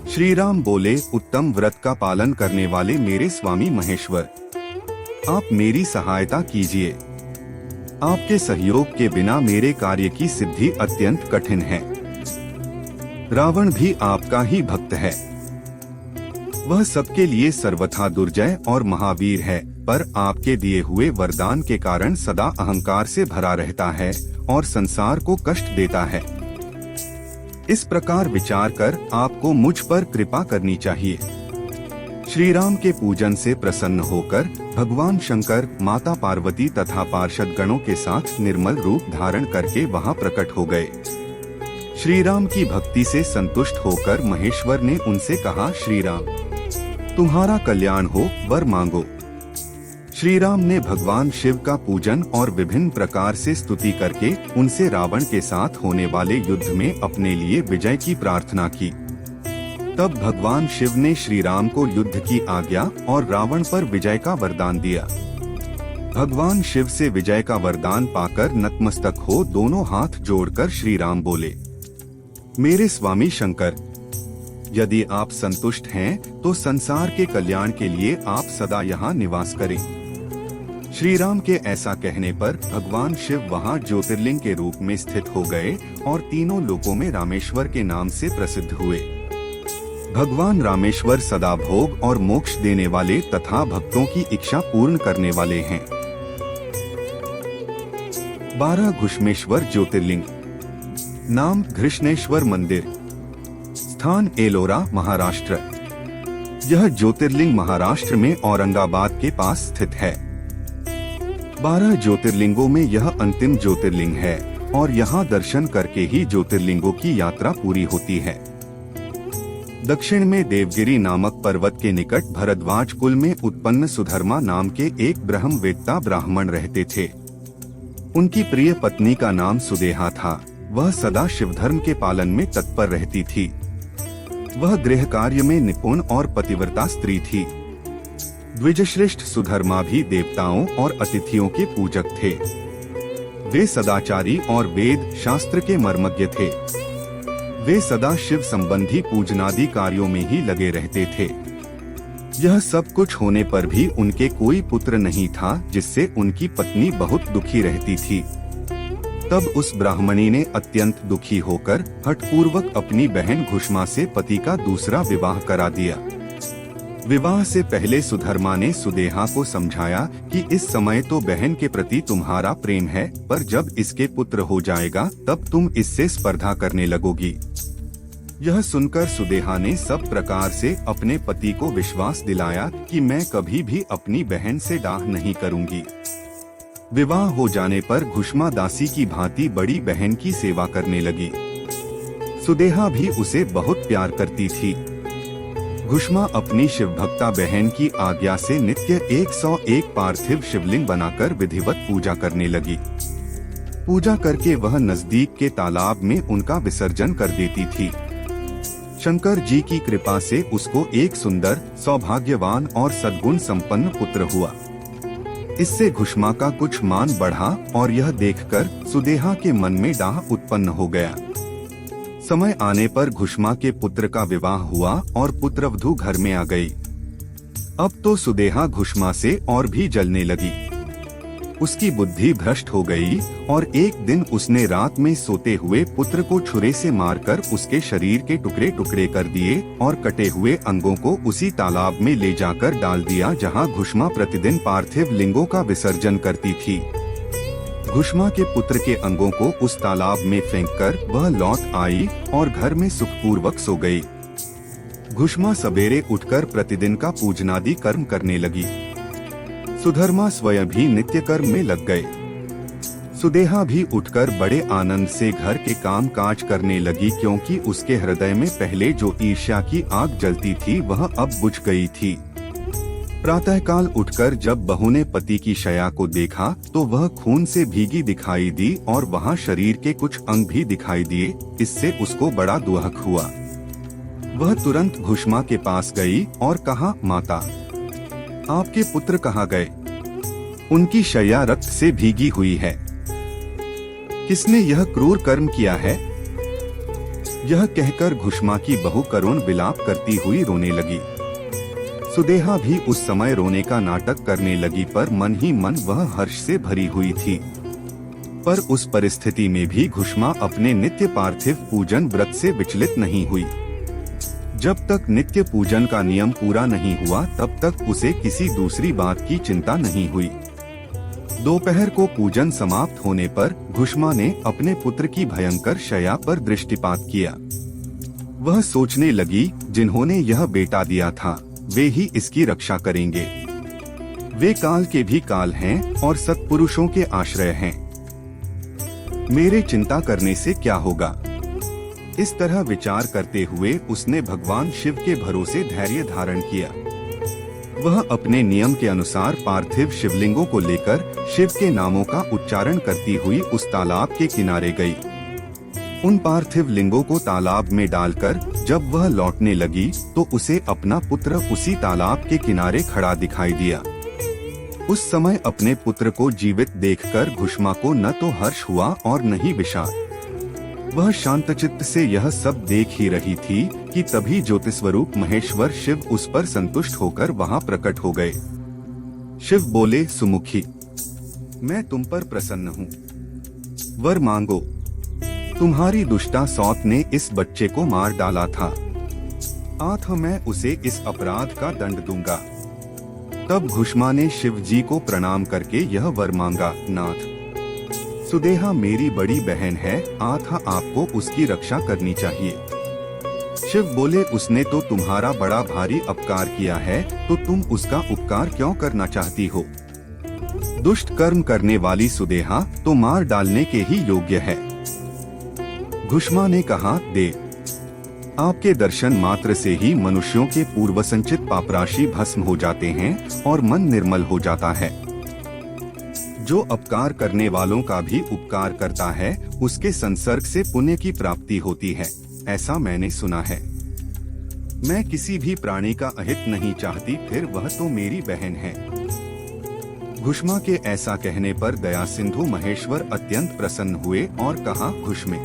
श्री राम बोले, उत्तम व्रत का पालन करने वाले मेरे स्वामी महेश्वर, आप मेरी सहायता कीजिए। आपके सहयोग के बिना मेरे कार्य की सिद्धि अत्यंत कठिन है। रावण भी आपका ही भक्त है। वह सबके लिए सर्वथा दुर्जय और महावीर है, पर आपके दिए हुए वरदान के कारण सदा अहंकार से भरा रहता है और संसार को कष्ट देता है। इस प्रकार विचार कर आपको मुझ पर कृपा करनी चाहिए। श्री राम के पूजन से प्रसन्न होकर भगवान शंकर माता पार्वती तथा पार्षद गणों के साथ निर्मल रूप धारण करके वहां प्रकट हो गए। श्री राम की भक्ति से संतुष्ट होकर महेश्वर ने उनसे कहा, श्री राम, तुम्हारा कल्याण हो, वर मांगो। श्री राम ने भगवान शिव का पूजन और विभिन्न प्रकार से स्तुति करके उनसे रावण के साथ होने वाले युद्ध में अपने लिए विजय की प्रार्थना की। तब भगवान शिव ने श्री राम को युद्ध की आज्ञा और रावण पर विजय का वरदान दिया। भगवान शिव से विजय का वरदान पाकर नतमस्तक हो दोनों हाथ जोड़कर श्री राम बोले, मेरे स्वामी शंकर, यदि आप संतुष्ट हैं तो संसार के कल्याण के लिए आप सदा यहाँ निवास करें। श्री राम के ऐसा कहने पर भगवान शिव वहाँ ज्योतिर्लिंग के रूप में स्थित हो गए और तीनों लोकों में रामेश्वर के नाम से प्रसिद्ध हुए। भगवान रामेश्वर सदा भोग और मोक्ष देने वाले तथा भक्तों की इच्छा पूर्ण करने वाले हैं। 12 घुश्मेश्वर ज्योतिर्लिंग, नाम घृष्णेश्वर मंदिर, स्थान एलोरा, महाराष्ट्र। यह ज्योतिर्लिंग महाराष्ट्र में औरंगाबाद के पास स्थित है। 12 ज्योतिर्लिंगों में यह अंतिम ज्योतिर्लिंग है और यहाँ दर्शन करके ही ज्योतिर्लिंगों की यात्रा पूरी होती है। दक्षिण में देवगिरी नामक पर्वत के निकट भरद्वाज कुल में उत्पन्न सुधर्मा नाम के एक ब्रह्मवेत्ता ब्राह्मण रहते थे। उनकी प्रिय पत्नी का नाम सुदेहा था। वह सदा शिवधर्म के पालन में तत्पर रहती थी। वह गृह कार्य में निपुण और पतिव्रता स्त्री थी। द्विजश्रेष्ठ सुधर्मा भी देवताओं और अतिथियों के पूजक थे। वे सदाचारी और वेद शास्त्र के मर्मज्ञ थे। वे सदा शिव संबंधी पूजनादि कार्यों में ही लगे रहते थे। यह सब कुछ होने पर भी उनके कोई पुत्र नहीं था, जिससे उनकी पत्नी बहुत दुखी रहती थी। तब उस ब्राह्मणी ने अत्यंत दुखी होकर हठपूर्वक अपनी बहन घुष्मा से पति का दूसरा विवाह करा दिया। विवाह से पहले सुधर्मा ने सुदेहा को समझाया कि इस समय तो बहन के प्रति तुम्हारा प्रेम है, पर जब इसके पुत्र हो जाएगा तब तुम इससे स्पर्धा करने लगोगी। यह सुनकर सुदेहा ने सब प्रकार से अपने पति को विश्वास दिलाया कि मैं कभी भी अपनी बहन से डाह नहीं करूंगी। विवाह हो जाने पर घुष्मा दासी की भांति बड़ी बहन की सेवा करने लगी। सुदेहा भी उसे बहुत प्यार करती थी। घुष्मा अपनी शिवभक्ता बहन की आज्ञा से नित्य 101 पार्थिव शिवलिंग बनाकर विधिवत पूजा करने लगी। पूजा करके वह नजदीक के तालाब में उनका विसर्जन कर देती थी। शंकर जी की कृपा से उसको एक सुंदर, सौभाग्यवान और सद्गुण संपन्न पुत्र हुआ। इससे घुष्मा का कुछ मान बढ़ा और यह देखकर सुदेहा के मन में डाह उत्पन्न हो गया। समय आने पर घुष्मा के पुत्र का विवाह हुआ और पुत्रवधू घर में आ गई। अब तो सुदेहा घुष्मा से और भी जलने लगी। उसकी बुद्धि भ्रष्ट हो गई और एक दिन उसने रात में सोते हुए पुत्र को छुरे से मारकर उसके शरीर के टुकड़े टुकड़े कर दिए और कटे हुए अंगों को उसी तालाब में ले जाकर डाल दिया जहां घुष्मा प्रतिदिन पार्थिव लिंगों का विसर्जन करती थी। घुष्मा के पुत्र के अंगों को उस तालाब में फेंककर वह लौट आई और घर में सुखपूर्वक सो गई। घुष्मा सवेरे उठकर प्रतिदिन का पूजनादि कर्म करने लगी। सुधर्मा स्वयं भी नित्य कर्म में लग गए। सुदेहा भी उठकर बड़े आनंद से घर के काम काज करने लगी, क्योंकि उसके हृदय में पहले जो ईर्ष्या की आग जलती थी वह अब बुझ गई थी। प्रातःकाल उठकर जब बहू ने पति की शया को देखा तो वह खून से भीगी दिखाई दी और वहां शरीर के कुछ अंग भी दिखाई दिए। इससे उसको बड़ा दुहक हुआ। वह तुरंत घुष्मा के पास गई और कहा, माता, आपके पुत्र कहाँ गए? उनकी शैया रक्त से भीगी हुई है। किसने यह क्रूर कर्म किया है? यह कहकर घुष्मा की बहू करुण विलाप करती हुई रोने लगी। सुदेहा भी उस समय रोने का नाटक करने लगी, पर मन ही मन वह हर्ष से भरी हुई थी। पर उस परिस्थिति में भी घुष्मा अपने नित्य पार्थिव पूजन व्रत से विचलित नहीं हुई। जब तक नित्य पूजन का नियम पूरा नहीं हुआ तब तक उसे किसी दूसरी बात की चिंता नहीं हुई। दोपहर को पूजन समाप्त होने पर घुष्मा ने अपने पुत्र की भयंकर शैया पर दृष्टिपात किया। वह सोचने लगी, जिन्होंने यह बेटा दिया था वे ही इसकी रक्षा करेंगे। वे काल के भी काल हैं और सत्पुरुषों के आश्रय हैं। मेरे चिंता करने से क्या होगा? इस तरह विचार करते हुए उसने भगवान शिव के भरोसे धैर्य धारण किया। वह अपने नियम के अनुसार पार्थिव शिवलिंगों को लेकर शिव के नामों का उच्चारण करती हुई उस तालाब के किनारे गई। उन पार्थिव लिंगों को तालाब में डालकर जब वह लौटने लगी तो उसे अपना पुत्र उसी तालाब के किनारे खड़ा दिखाई दिया। उस समय अपने पुत्र को जीवित देखकर घुष्मा को न तो हर्ष हुआ और न ही विषाद। वह शांतचित्त से यह सब देख ही रही थी कि तभी ज्योतिस्वरूप महेश्वर शिव उस पर संतुष्ट होकर वहां प्रकट हो गए। शिव बोले, सुमुखी, मैं तुम पर प्रसन्न हूँ। वर मांगो। तुम्हारी दुष्टा सौत ने इस बच्चे को मार डाला था। आज मैं उसे इस अपराध का दंड दूंगा। तब घुष्मा ने शिव जी को प्रणाम करके यह वर मांगा, नाथ, सुदेहा मेरी बड़ी बहन है, आथा आपको उसकी रक्षा करनी चाहिए। शिव बोले, उसने तो तुम्हारा बड़ा भारी अपकार किया है, तो तुम उसका उपकार क्यों करना चाहती हो? दुष्ट कर्म करने वाली सुदेहा तो मार डालने के ही योग्य है। घुष्मा ने कहा, देव, आपके दर्शन मात्र से ही मनुष्यों के पूर्व संचित पापराशि भस्म हो जाते हैं और मन निर्मल हो जाता है। जो अपकार करने वालों का भी उपकार करता है उसके संसर्ग से पुण्य की प्राप्ति होती है, ऐसा मैंने सुना है। मैं किसी भी प्राणी का अहित नहीं चाहती, फिर वह तो मेरी बहन है। घुष्मा के ऐसा कहने पर दया सिंधु महेश्वर अत्यंत प्रसन्न हुए और कहा, घुष्मे,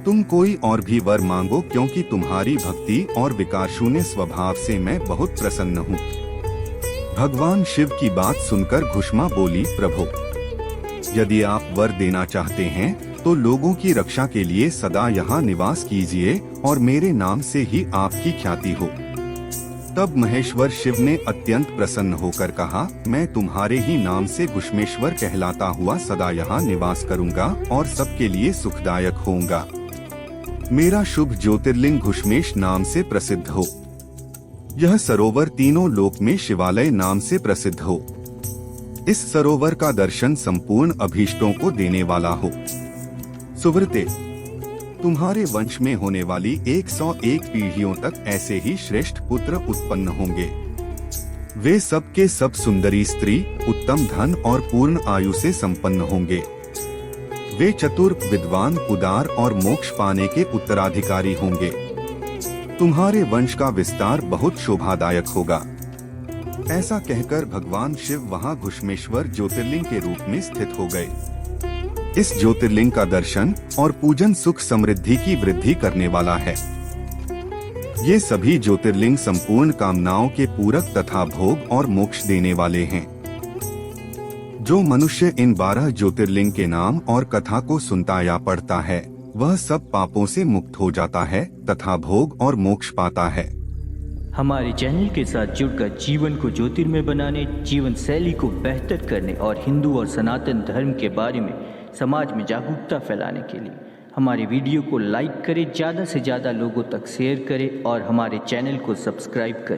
तुम कोई और भी वर मांगो, क्योंकि तुम्हारी भक्ति और विकार शून्य स्वभाव से मैं बहुत प्रसन्न हूँ। भगवान शिव की बात सुनकर घुष्मा बोली, प्रभु, यदि आप वर देना चाहते हैं तो लोगों की रक्षा के लिए सदा यहाँ निवास कीजिए और मेरे नाम से ही आपकी ख्याति हो। तब महेश्वर शिव ने अत्यंत प्रसन्न होकर कहा, मैं तुम्हारे ही नाम से घुष्मेश्वर कहलाता हुआ सदा यहाँ निवास करूँगा और सबके लिए सुखदायक होऊंगा। मेरा शुभ ज्योतिर्लिंग घुष्मेश नाम से प्रसिद्ध हो। यह सरोवर तीनों लोक में शिवालय नाम से प्रसिद्ध हो। इस सरोवर का दर्शन संपूर्ण अभीष्टों को देने वाला हो। सुव्रते, तुम्हारे वंश में होने वाली 101 पीढ़ियों तक ऐसे ही श्रेष्ठ पुत्र उत्पन्न होंगे। वे सब के सब सुंदरी स्त्री, उत्तम धन और पूर्ण आयु से संपन्न होंगे। वे चतुर, विद्वान, उदार और मोक्ष पाने के उत्तराधिकारी होंगे। तुम्हारे वंश का विस्तार बहुत शोभादायक होगा। ऐसा कहकर भगवान शिव वहां घुश्मेश्वर ज्योतिर्लिंग के रूप में स्थित हो गए। इस ज्योतिर्लिंग का दर्शन और पूजन सुख समृद्धि की वृद्धि करने वाला है। ये सभी ज्योतिर्लिंग संपूर्ण कामनाओं के पूरक तथा भोग और मोक्ष देने वाले हैं। जो मनुष्य इन 12 ज्योतिर्लिंग के नाम और कथा को सुनता या पढ़ता है, वह सब पापों से मुक्त हो जाता है तथा भोग और मोक्ष पाता है। हमारे चैनल के साथ जुड़कर जीवन को ज्योतिर्मय बनाने, जीवन शैली को बेहतर करने और हिंदू और सनातन धर्म के बारे में समाज में जागरूकता फैलाने के लिए हमारे वीडियो को लाइक करें, ज़्यादा से ज़्यादा लोगों तक शेयर करें और हमारे चैनल को सब्सक्राइब करें।